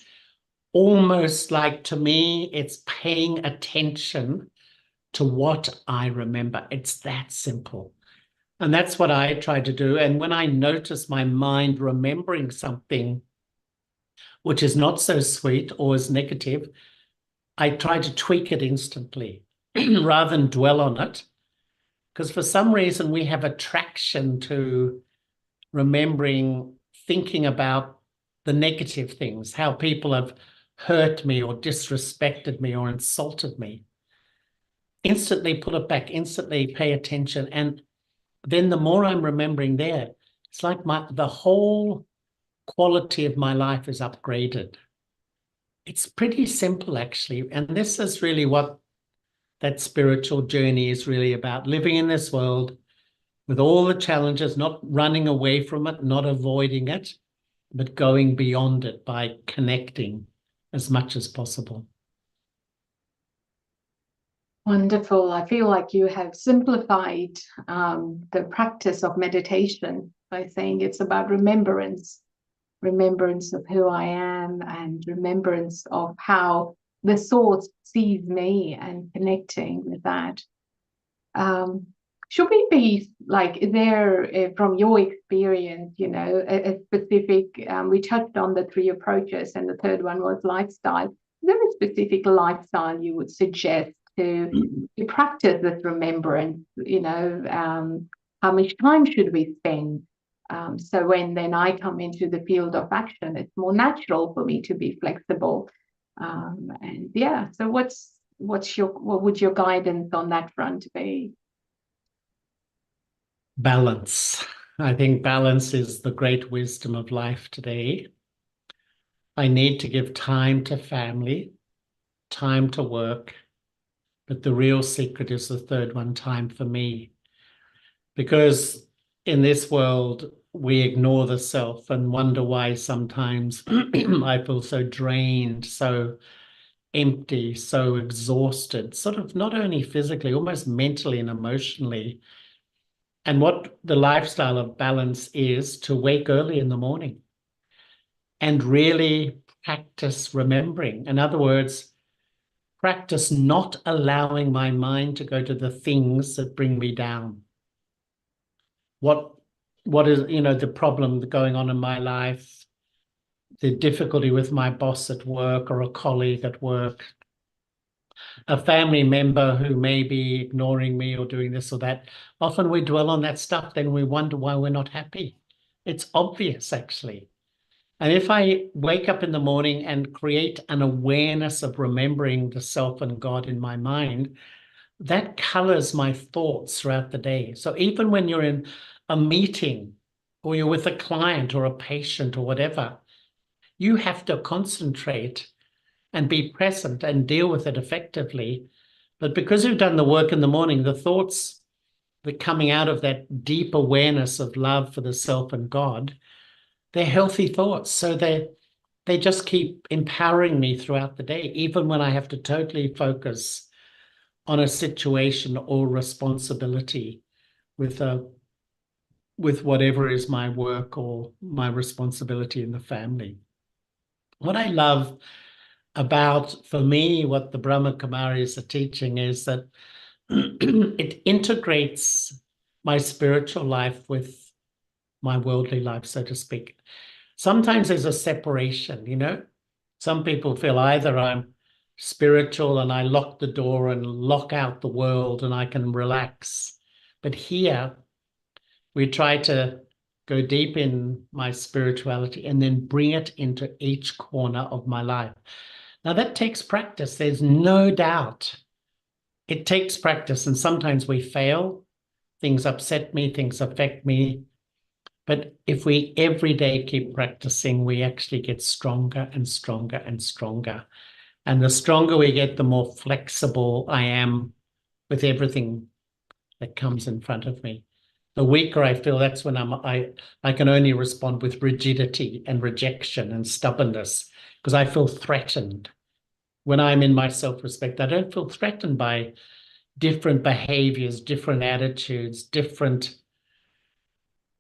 almost like, to me, it's paying attention to what I remember. It's that simple. And that's what I try to do. And when I notice my mind remembering something which is not so sweet or is negative, I try to tweak it instantly rather than dwell on it. Because for some reason we have attraction to remembering, thinking about the negative things, how people have hurt me or disrespected me or insulted me. Instantly put it back, instantly pay attention. And then the more I'm remembering there, it's like the whole quality of my life is upgraded. It's pretty simple, actually. And this is really what that spiritual journey is really about, living in this world with all the challenges, not running away from it, not avoiding it, but going beyond it by connecting as much as possible. Wonderful. I feel like you have simplified the practice of meditation by saying it's about remembrance of who I am, and remembrance of how the source sees me, and connecting with that. Should we be like, is there, from your experience, a specific, we touched on the 3 approaches and the third one was lifestyle. Is there a specific lifestyle you would suggest to practice this remembrance? How much time should we spend? So when then I come into the field of action, it's more natural for me to be flexible. And yeah, so what would your guidance on that front be? Balance. I think balance is the great wisdom of life today. I need to give time to family, time to work, but the real secret is the third one, time for me. Because in this world, we ignore the self and wonder why sometimes I feel so drained, so empty, so exhausted, sort of not only physically, almost mentally and emotionally. And what the lifestyle of balance is to wake early in the morning and really practice remembering. In other words, practice not allowing my mind to go to the things that bring me down. What is, the problem going on in my life, the difficulty with my boss at work or a colleague at work, a family member who may be ignoring me or doing this or that. Often we dwell on that stuff, then we wonder why we're not happy. It's obvious, actually. And if I wake up in the morning and create an awareness of remembering the self and God in my mind, that colors my thoughts throughout the day. So even when you're in a meeting or you're with a client or a patient or whatever, you have to concentrate and be present and deal with it effectively. But because you've done the work in the morning, the thoughts that are coming out of that deep awareness of love for the self and God, they're healthy thoughts. So they just keep empowering me throughout the day, even when I have to totally focus on a situation or responsibility with whatever is my work or my responsibility in the family. What I love about, for me, what the Brahma Kumaris are teaching is that it integrates my spiritual life with my worldly life, so to speak. Sometimes there's a separation, Some people feel either I'm spiritual and I lock the door and lock out the world and I can relax. But here, we try to go deep in my spirituality and then bring it into each corner of my life. Now, that takes practice. There's no doubt. It takes practice, and sometimes we fail. Things upset me, things affect me. But if we every day keep practicing, we actually get stronger and stronger and stronger. And the stronger we get, the more flexible I am with everything that comes in front of me. The weaker I feel, that's when I can only respond with rigidity and rejection and stubbornness, because I feel threatened. When I'm in my self-respect, I don't feel threatened by different behaviors, different attitudes, different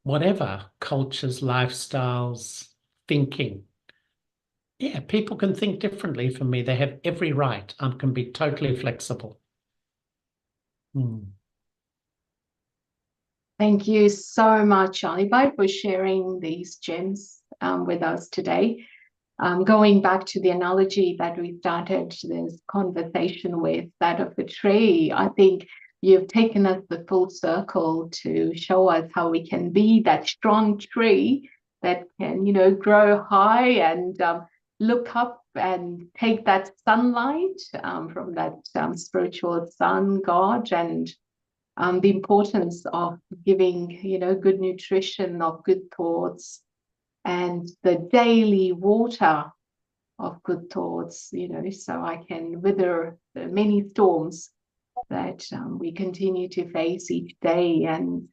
whatever, cultures, lifestyles, thinking. Yeah, people can think differently from me. They have every right. I can be totally flexible. Thank you so much, Alibhai, for sharing these gems with us today. Going back to the analogy that we started this conversation with, that of the tree, I think you've taken us the full circle to show us how we can be that strong tree that can, grow high and look up and take that sunlight from that spiritual sun, God, and the importance of giving, good nutrition, of good thoughts, and the daily water of good thoughts, so I can weather the many storms that we continue to face each day. And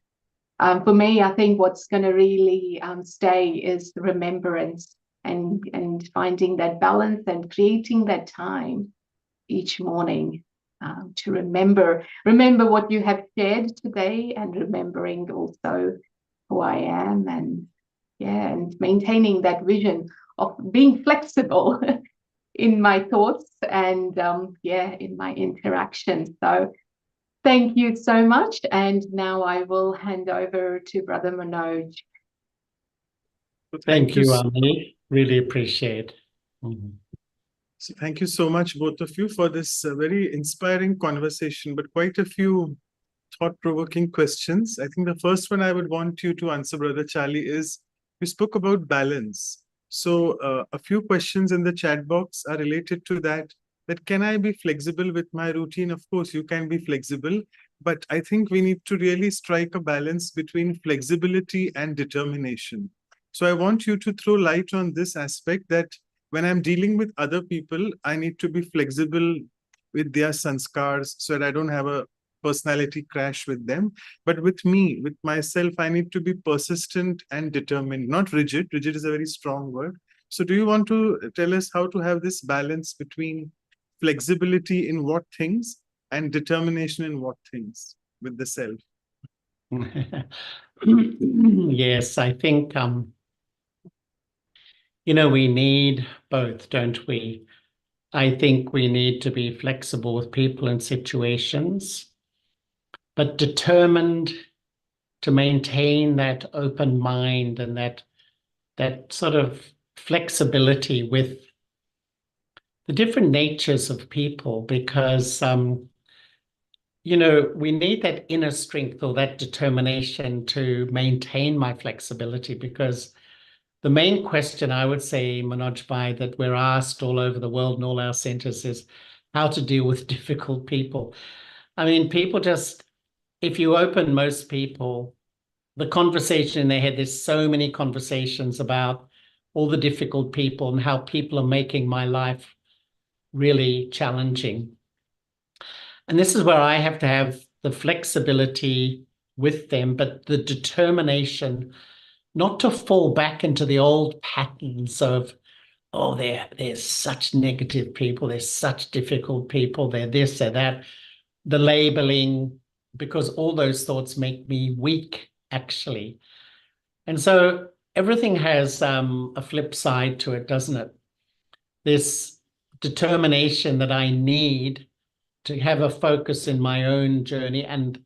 for me, I think what's going to really stay is the remembrance and finding that balance and creating that time each morning to remember what you have shared today, and remembering also who I am, and maintaining that vision of being flexible in my thoughts and in my interactions. So thank you so much, and now I will hand over to Brother Manoj. Thank you, Ami. Really appreciate. So thank you so much, both of you, for this very inspiring conversation, but quite a few thought-provoking questions. I think the first one I would want you to answer, Brother Charlie, is you spoke about balance. So a few questions in the chat box are related to that can I be flexible with my routine? Of course, you can be flexible, but I think we need to really strike a balance between flexibility and determination. So I want you to throw light on this aspect, that when I'm dealing with other people, I need to be flexible with their sanskars so that I don't have a personality crash with them. But with me, with myself, I need to be persistent and determined, not rigid. Rigid is a very strong word. So do you want to tell us how to have this balance between flexibility in what things and determination in what things with the self? Yes, I think, we need both, don't we? I think we need to be flexible with people and situations, but determined to maintain that open mind and that sort of flexibility with the different natures of people, because we need that inner strength or that determination to maintain my flexibility, because the main question, I would say, Manoj Bhai, that we're asked all over the world in all our centers is how to deal with difficult people. I mean, people just, if you open most people, the conversation in their head, there's so many conversations about all the difficult people and how people are making my life really challenging. And this is where I have to have the flexibility with them, but the determination not to fall back into the old patterns of, oh, there's such negative people, there's such difficult people, they're this, they're that, the labeling, because all those thoughts make me weak, actually. And so everything has a flip side to it, doesn't it? This determination that I need to have a focus in my own journey and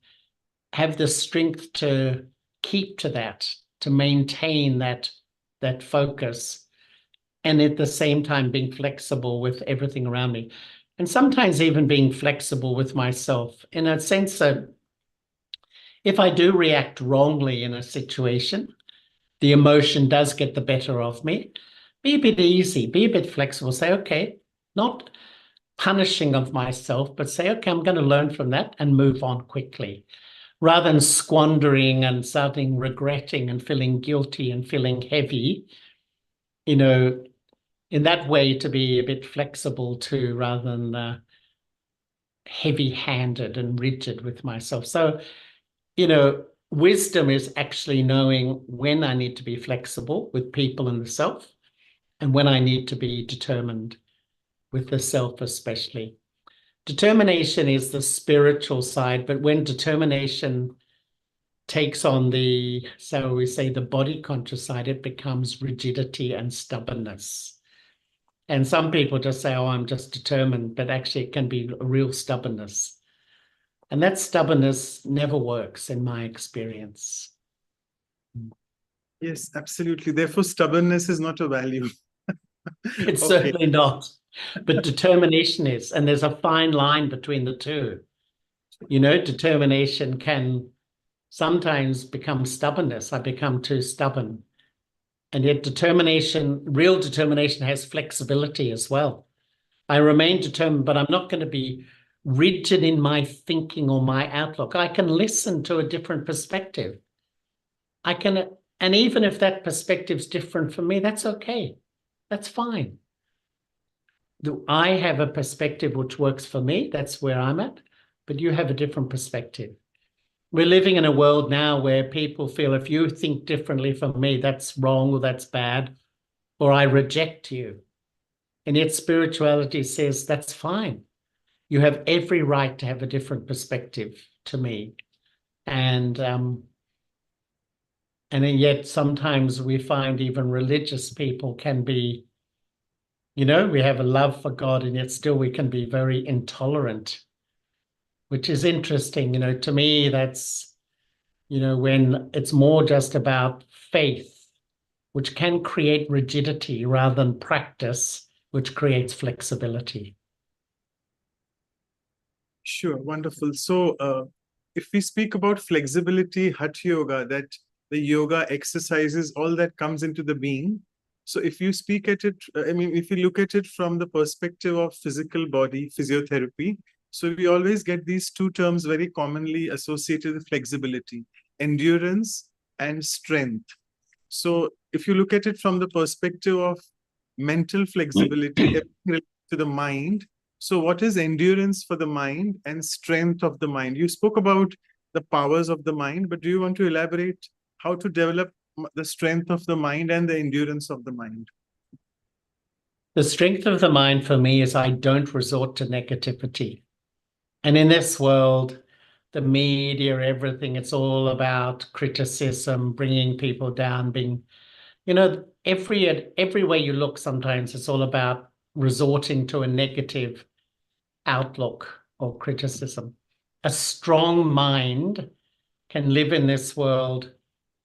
have the strength to keep to that, to maintain that focus, and at the same time being flexible with everything around me, and sometimes even being flexible with myself, in a sense that if I do react wrongly in a situation, the emotion does get the better of me, be a bit easy, be a bit flexible, say, okay, not punishing of myself, but say, okay, I'm going to learn from that and move on quickly, rather than squandering and starting regretting and feeling guilty and feeling heavy, in that way, to be a bit flexible too, rather than heavy-handed and rigid with myself. So, wisdom is actually knowing when I need to be flexible with people and the self, and when I need to be determined with the self especially. Determination is the spiritual side, but when determination takes on the, so we say, the body conscious side, it becomes rigidity and stubbornness. And some people just say, oh, I'm just determined, but actually it can be a real stubbornness. And that stubbornness never works in my experience. Yes, absolutely. Therefore, stubbornness is not a value. It's Okay. certainly not. But determination is, and there's a fine line between the two. Determination can sometimes become stubbornness. I become too stubborn. And yet real determination has flexibility as well. I remain determined, but I'm not going to be rigid in my thinking or my outlook. I can listen to a different perspective. And even if that perspective's different from me, that's okay. That's fine. I have a perspective which works for me. That's where I'm at. But you have a different perspective. We're living in a world now where people feel if you think differently from me, that's wrong or that's bad, or I reject you. And yet spirituality says that's fine. You have every right to have a different perspective to me. And yet sometimes we find even religious people can be, we have a love for God, and yet still we can be very intolerant, which is interesting. To me, that's, when it's more just about faith, which can create rigidity, rather than practice, which creates flexibility. Sure, wonderful. So, if we speak about flexibility, Hatha Yoga, that the yoga exercises, all that comes into the being. So, if you speak at it, if you look at it from the perspective of physical body, physiotherapy, so we always get these two terms very commonly associated with flexibility: endurance and strength. So, if you look at it from the perspective of mental flexibility, everything related to the mind. So what is endurance for the mind and strength of the mind? You spoke about the powers of the mind, but do you want to elaborate how to develop the strength of the mind and the endurance of the mind? The strength of the mind for me is I don't resort to negativity. And in this world, the media, everything, it's all about criticism, bringing people down, being, every way you look, sometimes it's all about resorting to a negative outlook or criticism. A strong mind can live in this world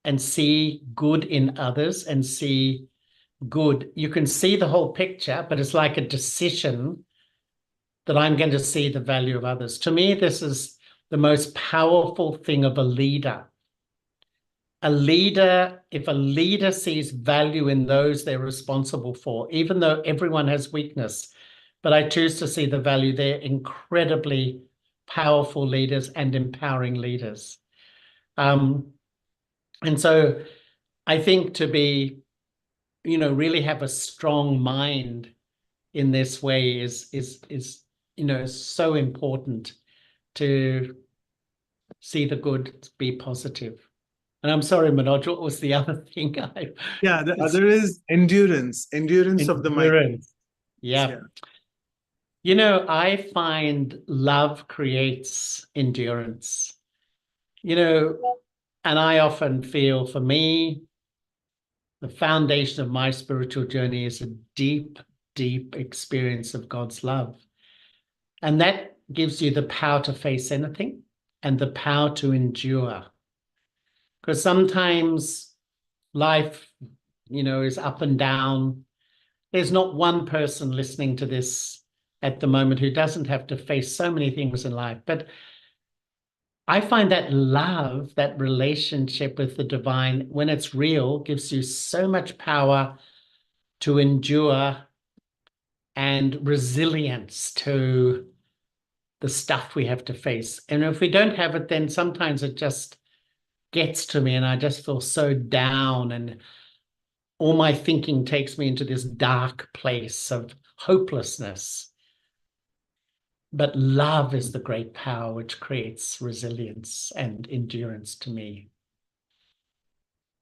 and see good in others and see good. You can see the whole picture, but it's like a decision that I'm going to see the value of others. To me, this is the most powerful thing of a leader. If a leader sees value in those they're responsible for, even though everyone has weakness, but I choose to see the value, they're incredibly powerful leaders and empowering leaders. And so I think to be, really have a strong mind in this way is so important, to see the good, be positive. And I'm sorry, Manoj, what was the other thing? Yeah, the other is endurance of the mind. Endurance. Yeah. I find love creates endurance. And I often feel, for me, the foundation of my spiritual journey is a deep, deep experience of God's love. And that gives you the power to face anything and the power to endure. Because sometimes life, is up and down. There's not one person listening to this at the moment who doesn't have to face so many things in life. But I find that love, that relationship with the divine, when it's real, gives you so much power to endure and resilience to the stuff we have to face. And if we don't have it, then sometimes it just gets to me and I just feel so down, and all my thinking takes me into this dark place of hopelessness. But love is the great power which creates resilience and endurance to me.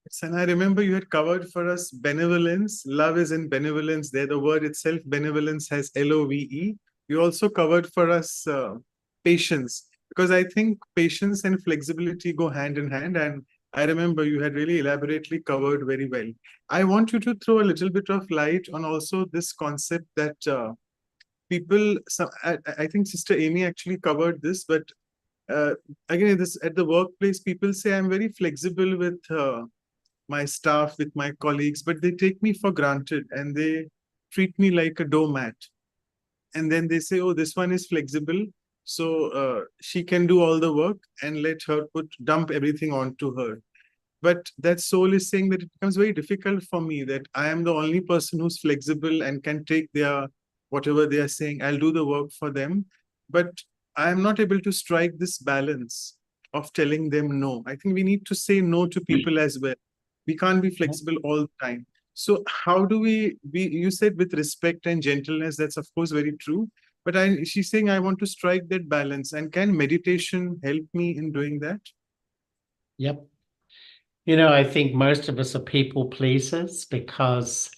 Yes, and I remember you had covered for us benevolence. Love is in benevolence. There, the word itself, benevolence, has LOVE. You also covered for us patience, because I think patience and flexibility go hand in hand. And I remember you had really elaborately covered very well. I want you to throw a little bit of light on also this concept that people, I think Sister Amy actually covered this, but again, this at the workplace, people say I'm very flexible with my staff, with my colleagues, but they take me for granted and they treat me like a doormat. And then they say, oh, this one is flexible, so she can do all the work, and let her dump everything onto her. But that soul is saying that it becomes very difficult for me, that I am the only person who's flexible and can take their whatever they are saying. I'll do the work for them, but I am not able to strike this balance of telling them no. I think we need to say no to people as well. We can't be flexible all the time. So how do you said with respect and gentleness, that's of course very true. But she's saying I want to strike that balance. And can meditation help me in doing that? Yep. I think most of us are people pleasers because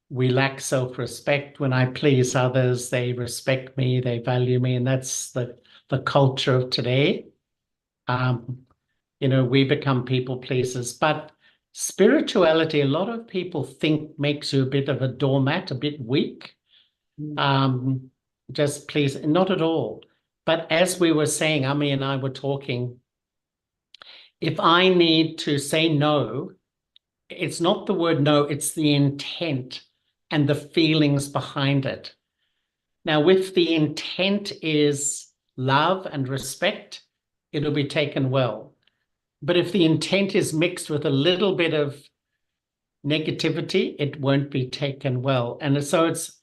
we lack self-respect. When I please others, they respect me, they value me, and that's the culture of today. We become people pleasers, but spirituality, a lot of people think, makes you a bit of a doormat, a bit weak. Just please, not at all. But as we were saying, Ami and I were talking, if I need to say no, it's not the word no, it's the intent and the feelings behind it. Now, if the intent is love and respect, it'll be taken well. But if the intent is mixed with a little bit of negativity, it won't be taken well. And so it's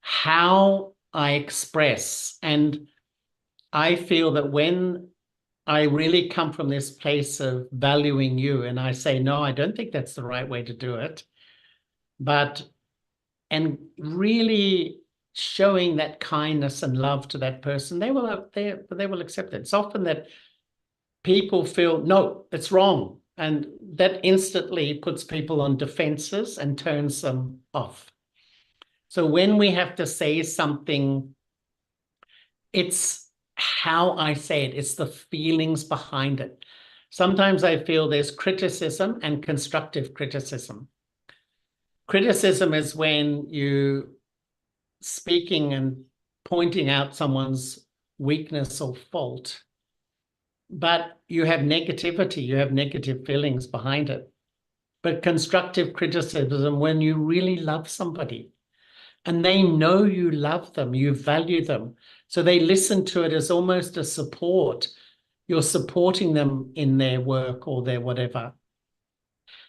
how I express. And I feel that when I really come from this place of valuing you and I say, no, I don't think that's the right way to do it, and really showing that kindness and love to that person, they will accept it. It's often that people feel, no, it's wrong. And that instantly puts people on defenses and turns them off. So when we have to say something, it's how I say it, it's the feelings behind it. Sometimes I feel there's criticism and constructive criticism. Criticism is when you speaking and pointing out someone's weakness or fault, but you have negativity, you have negative feelings behind it. But constructive criticism, when you really love somebody and they know you love them, you value them, so they listen to it as almost a support. You're supporting them in their work or their whatever.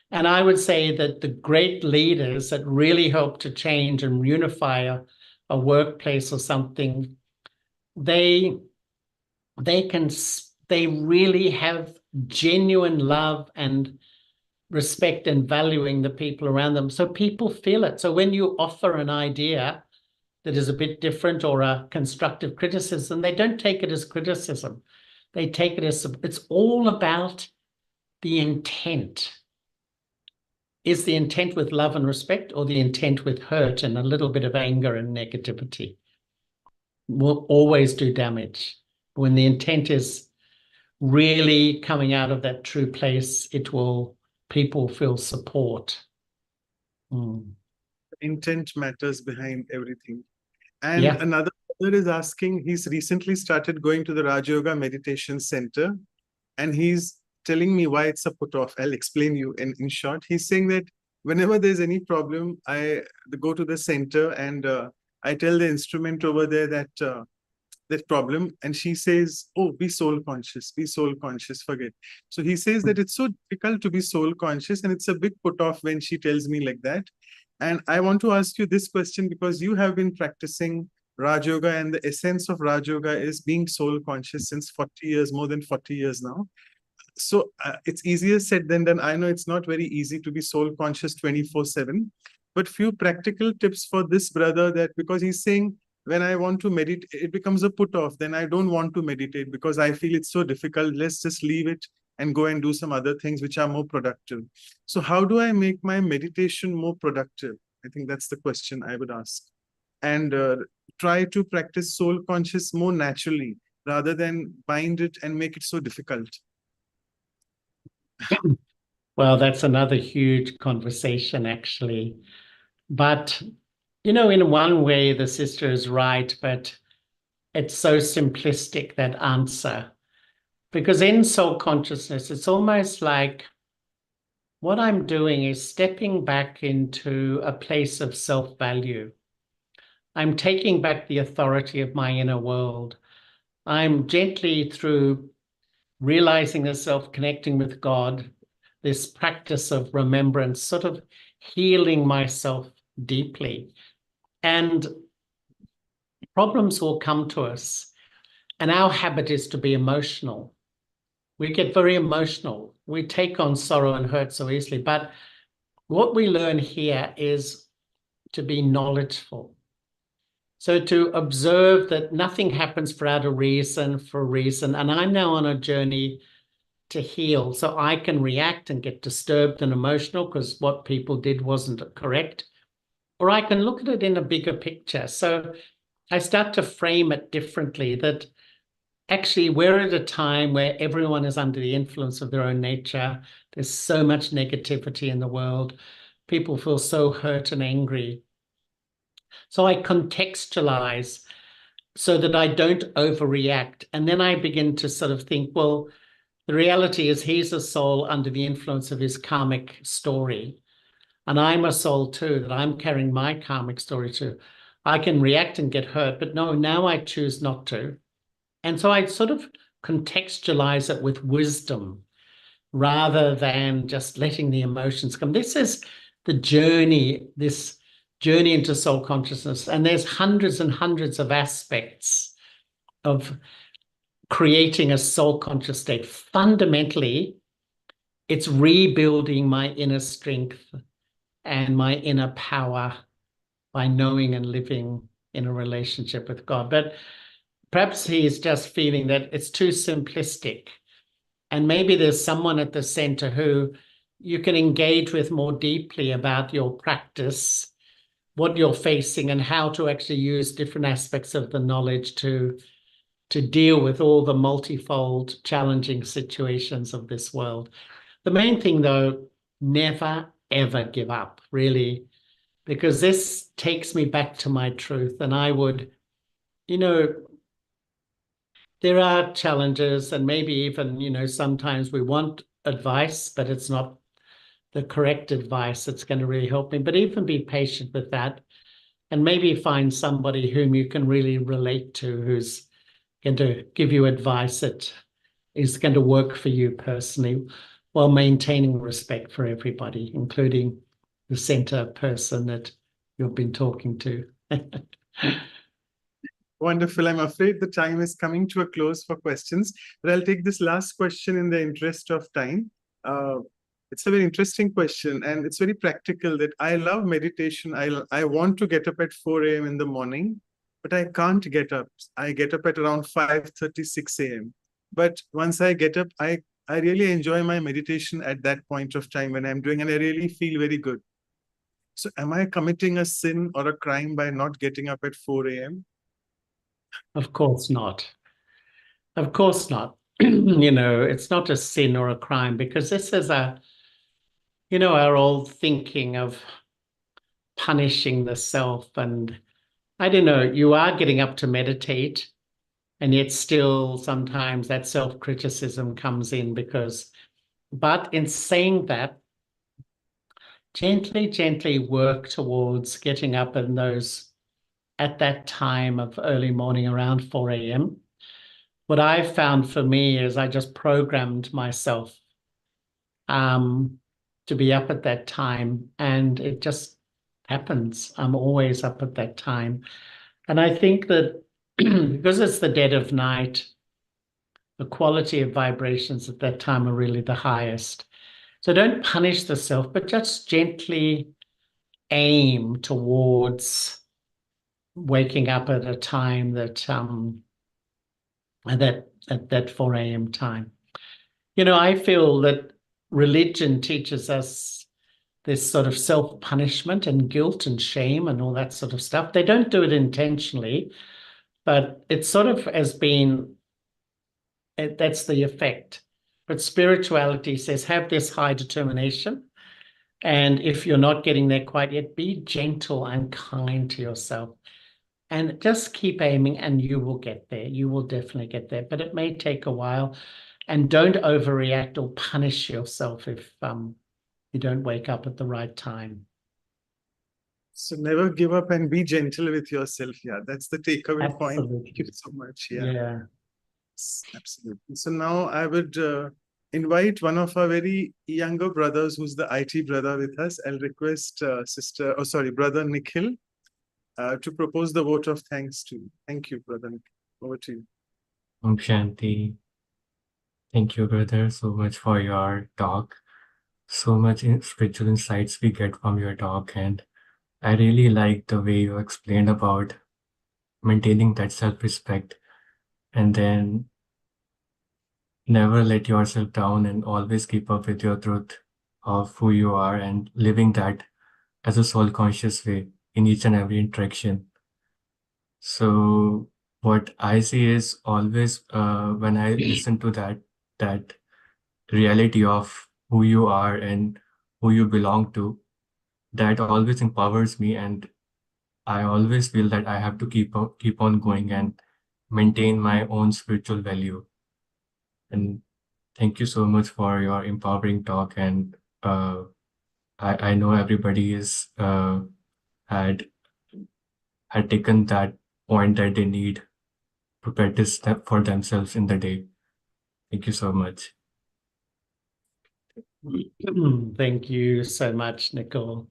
And I would say that the great leaders that really help to change and unify a workplace or something, they really have genuine love and respect and valuing the people around them. So people feel it. So when you offer an idea that is a bit different or a constructive criticism, they don't take it as criticism. They take it as, it's all about the intent. Is the intent with love and respect, or the intent with hurt and a little bit of anger and negativity? Will always do damage. When the intent is really coming out of that true place, people feel support. Intent matters behind everything. And Yeah. another brother is asking, he's recently started going to the Raj Yoga Meditation Center, and he's telling me why it's a put off. I'll explain you in short. He's saying that whenever there's any problem, I go to the center and I tell the instrument over there that problem, and she says, oh, be soul conscious, forget. So he says that it's so difficult to be soul conscious, and it's a big put off when she tells me like that. And I want to ask you this question, because you have been practicing Raj Yoga, and the essence of Raj Yoga is being soul conscious since 40 years, more than 40 years now. So it's easier said than done. I know it's not very easy to be soul conscious 24/7, but few practical tips for this brother, that because he's saying, when I want to meditate, it becomes a put off. Then I don't want to meditate because I feel it's so difficult. Let's just leave it and go and do some other things which are more productive. So how do I make my meditation more productive? I think that's the question I would ask. And try to practice soul conscious more naturally rather than bind it and make it so difficult. Well, that's another huge conversation, actually. But, in one way, the sister is right, but it's so simplistic, that answer. Because in soul consciousness, it's almost like what I'm doing is stepping back into a place of self-value. I'm taking back the authority of my inner world. I'm gently, through realizing the self, connecting with God, this practice of remembrance, sort of healing myself deeply. And problems will come to us. And our habit is to be emotional. We get very emotional. We take on sorrow and hurt so easily. But what we learn here is to be knowledgeful. So to observe that nothing happens for a reason. And I'm now on a journey to heal. So I can react and get disturbed and emotional because what people did wasn't correct. Or I can look at it in a bigger picture. So I start to frame it differently, that actually we're at a time where everyone is under the influence of their own nature. There's so much negativity in the world. People feel so hurt and angry. So I contextualize so that I don't overreact. And then I begin to sort of think, well, the reality is he's a soul under the influence of his karmic story. And I'm a soul too, that I'm carrying my karmic story too. I can react and get hurt, but no, now I choose not to. And so I sort of contextualize it with wisdom rather than just letting the emotions come. This is the journey, this journey into soul consciousness. And there's hundreds and hundreds of aspects of creating a soul conscious state. Fundamentally, it's rebuilding my inner strength and my inner power by knowing and living in a relationship with God. But perhaps he's just feeling that it's too simplistic. And maybe there's someone at the center who you can engage with more deeply about your practice what you're facing and how to actually use different aspects of the knowledge to deal with all the multifold challenging situations of this world. The main thing, though, never, ever give up, really, because this takes me back to my truth. And I would, there are challenges, and maybe even, sometimes we want advice, but it's not the correct advice that's going to really help me. But even be patient with that, and maybe find somebody whom you can really relate to, who's going to give you advice that is going to work for you personally, while maintaining respect for everybody, including the center person that you've been talking to. Wonderful. I'm afraid the time is coming to a close for questions, but I'll take this last question in the interest of time. It's a very interesting question, and it's very practical. That I love meditation. I want to get up at 4 a.m. in the morning, but I can't get up. I get up at around 5:30, 6 a.m. But once I get up, I really enjoy my meditation at that point of time when I'm doing, and I really feel very good. So am I committing a sin or a crime by not getting up at 4 a.m.? Of course not. Of course not. It's not a sin or a crime, because this is our old thinking of punishing the self. And I don't know, you are getting up to meditate, and yet still sometimes that self-criticism comes in, but in saying that, gently work towards getting up at that time of early morning around 4 a.m. What I found for me is I just programmed myself to be up at that time, and it just happens. I'm always up at that time. And I think that because it's the dead of night, the quality of vibrations at that time are really the highest. So don't punish the self, but just gently aim towards waking up at a time that at that 4 a.m. time. I feel that religion teaches us this sort of self-punishment and guilt and shame and all that sort of stuff. They don't do it intentionally, but it sort of has been, that's the effect. But spirituality says, have this high determination. And if you're not getting there quite yet, be gentle and kind to yourself. And just keep aiming, and you will get there. You will definitely get there, but it may take a while. And don't overreact or punish yourself if you don't wake up at the right time. So never give up and be gentle with yourself. Yeah, that's the takeaway point. Thank you so much. Yeah. Absolutely. So now I would invite one of our very younger brothers, who's the IT brother with us. I'll request Brother Nikhil to propose the vote of thanks to you. Thank you, Brother Nikhil. Over to you. Om Shanti. Thank you, brother, so much for your talk. So much spiritual insights we get from your talk, and I really like the way you explained about maintaining that self-respect, and then never let yourself down and always keep up with your truth of who you are, and living that as a soul conscious way in each and every interaction. So what I see is always when I listen to that reality of who you are and who you belong to, that always empowers me, and I always feel that I have to keep on going and maintain my own spiritual value. And thank you so much for your empowering talk. And I know everybody is had taken that point that they need to practice that for themselves in the day. Thank you so much. Thank you so much, Nicole.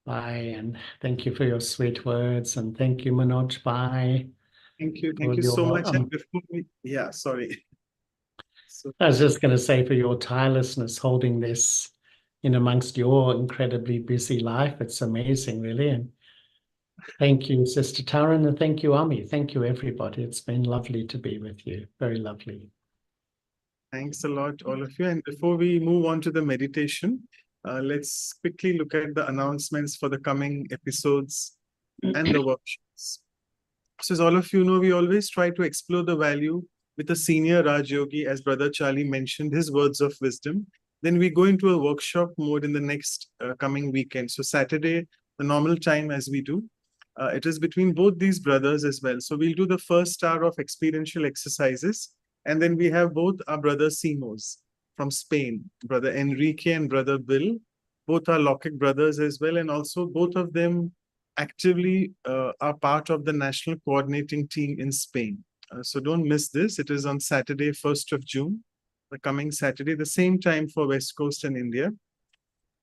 Bye, and thank you for your sweet words, and thank you, Manoj. Bye. Thank you so much. And before sorry. So, I was just going to say, for your tirelessness holding this in amongst your incredibly busy life, it's amazing, really. And thank you, Sister Taran, and thank you, Ami. Thank you, everybody. It's been lovely to be with you. Very lovely. thanks a lot, all of you. And before we move on to the meditation, let's quickly look at the announcements for the coming episodes and the workshops. So as all of you know, we always try to explore the value with a senior Raj Yogi, as Brother Charlie mentioned, his words of wisdom. Then we go into a workshop mode in the next coming weekend. So Saturday, the normal time as we do, it is between both these brothers as well. So we'll do the first hour of experiential exercises. And then we have both our brother Simos from Spain, Brother Enrique and Brother Bill. Both are Lockett brothers as well. And also both of them actively are part of the national coordinating team in Spain. So don't miss this. It is on Saturday, 1st of June, the coming Saturday, the same time for West Coast and India.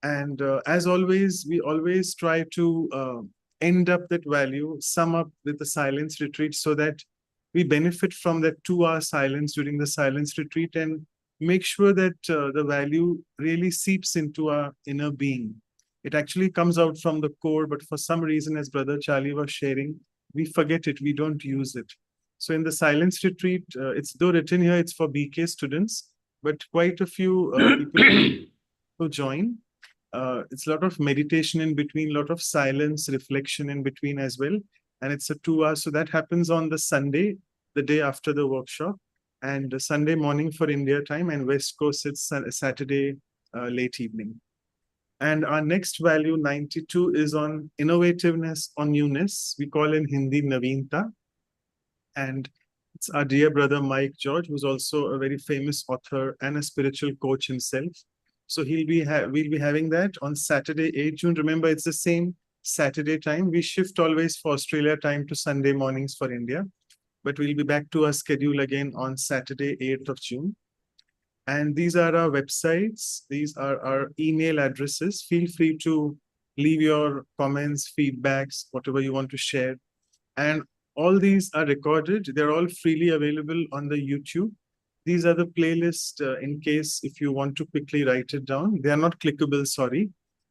And as always, we always try to end up that value, sum up with the silence retreat so that we benefit from that 2-hour silence during the silence retreat and make sure that the value really seeps into our inner being. It actually comes out from the core, but for some reason, as Brother Charlie was sharing, we forget it, we don't use it. So in the silence retreat, it's though written here, it's for BK students, but quite a few people who join. It's a lot of meditation in between, a lot of silence, reflection in between as well. And it's a 2 hour. So that happens on the Sunday, the day after the workshop, and Sunday morning for India time, and West Coast, it's Saturday late evening. And our next value, 92, is on innovativeness, on newness. We call in Hindi Naveenta. And it's our dear brother Mike George, who's also a very famous author and a spiritual coach himself. So we'll be having that on Saturday, 8 June. Remember, it's the same Saturday time. We shift always for Australia time to Sunday mornings for India. But we'll be back to our schedule again on Saturday, 8th of June. And these are our websites. These are our email addresses. Feel free to leave your comments, feedbacks, whatever you want to share. And all these are recorded. They're all freely available on the YouTube. These are the playlists in case if you want to quickly write it down. They are not clickable, sorry.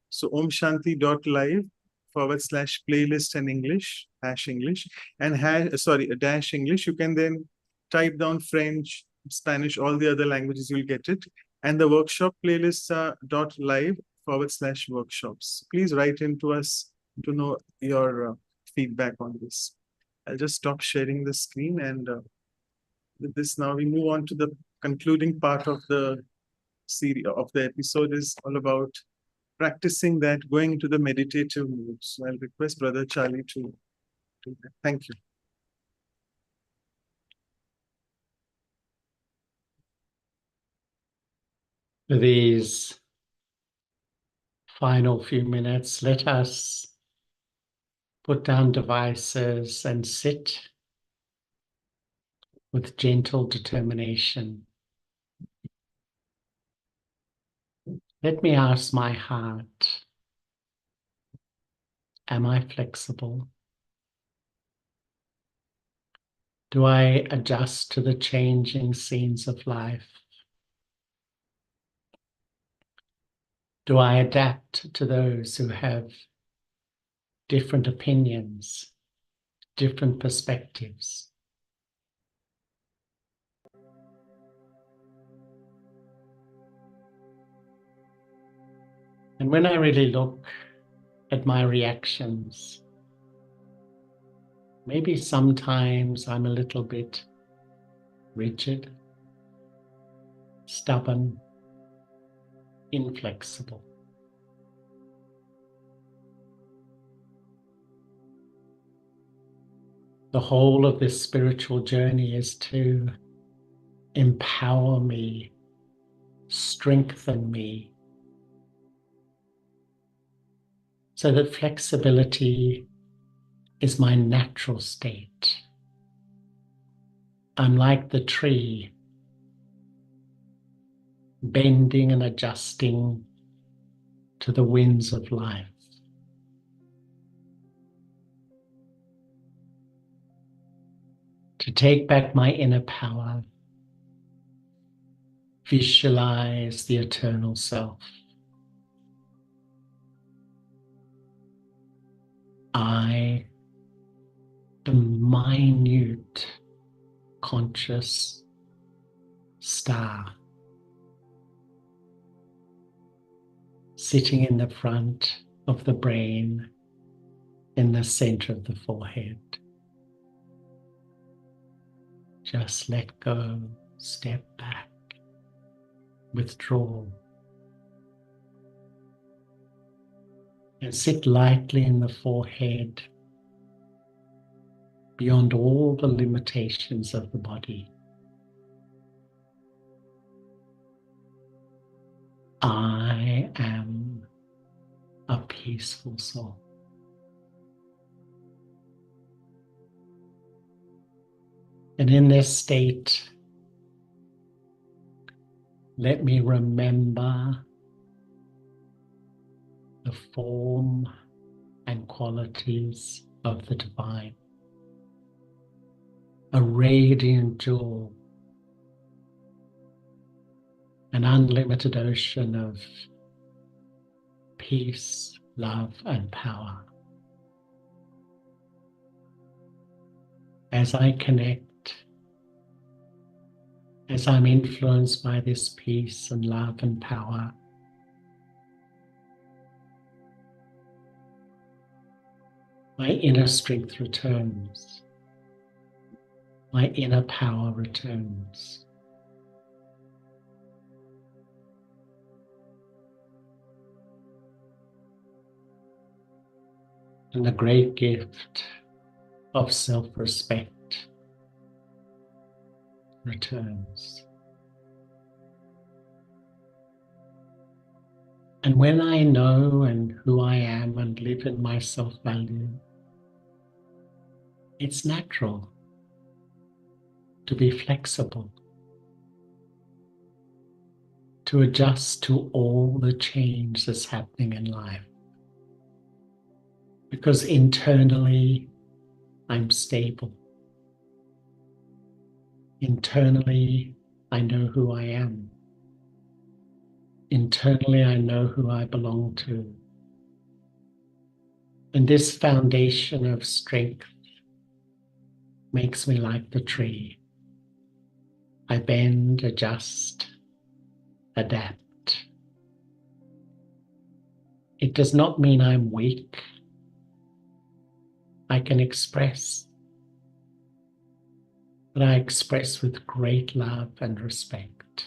So omshanti.live/playlist and English, #English, and -English. You can then type down French, Spanish, all the other languages, you'll get it. And the workshop playlists are .live/workshops. Please write into us to know your feedback on this. I'll just stop sharing the screen, and with this now we move on to the concluding part of the series of the episode. Is all about practicing that, going into the meditative mood. So I'll request Brother Charlie to do that. Thank you. For these final few minutes, let us put down devices and sit with gentle determination. Let me ask my heart, am I flexible? Do I adjust to the changing scenes of life? Do I adapt to those who have different opinions, different perspectives? And when I really look at my reactions, maybe sometimes I'm a little bit rigid, stubborn, inflexible. The whole of this spiritual journey is to empower me, strengthen me, so that flexibility is my natural state. I'm like the tree, bending and adjusting to the winds of life. To take back my inner power, visualize the eternal self. I, the minute conscious star, sitting in the front of the brain, in the center of the forehead. Just let go, step back, withdraw, and sit lightly in the forehead, beyond all the limitations of the body. I am a peaceful soul. And in this state, let me remember the form and qualities of the divine. A radiant jewel, an unlimited ocean of peace, love, and power. As I connect, as I'm influenced by this peace and love and power, my inner strength returns. My inner power returns. And the great gift of self-respect returns. And when I know and who I am and live in my self-value, it's natural to be flexible, to adjust to all the change that's happening in life. Because internally, I'm stable. Internally, I know who I am. Internally, I know who I belong to. And this foundation of strength makes me like the tree. I bend, adjust, adapt. It does not mean I'm weak. I can express, but I express with great love and respect.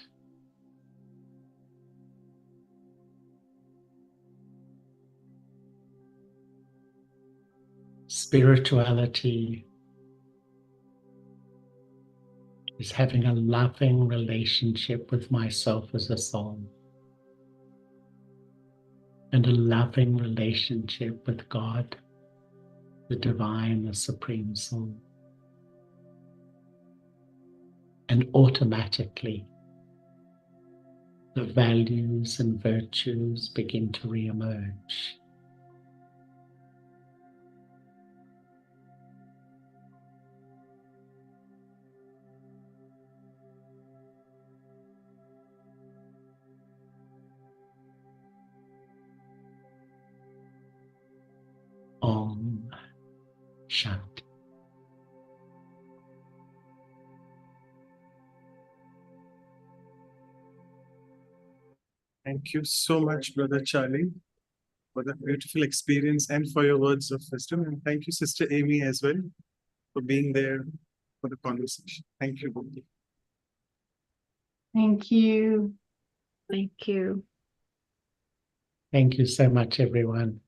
Spirituality is having a loving relationship with myself as a soul, and a loving relationship with God, the divine, the supreme soul. And automatically, the values and virtues begin to re-emerge. Om Shanti. Thank you so much, Brother Charlie, for the beautiful experience and for your words of wisdom. And thank you, Sister Amy, as well, for being there for the conversation. Thank you both. Thank you. Thank you. Thank you so much, everyone.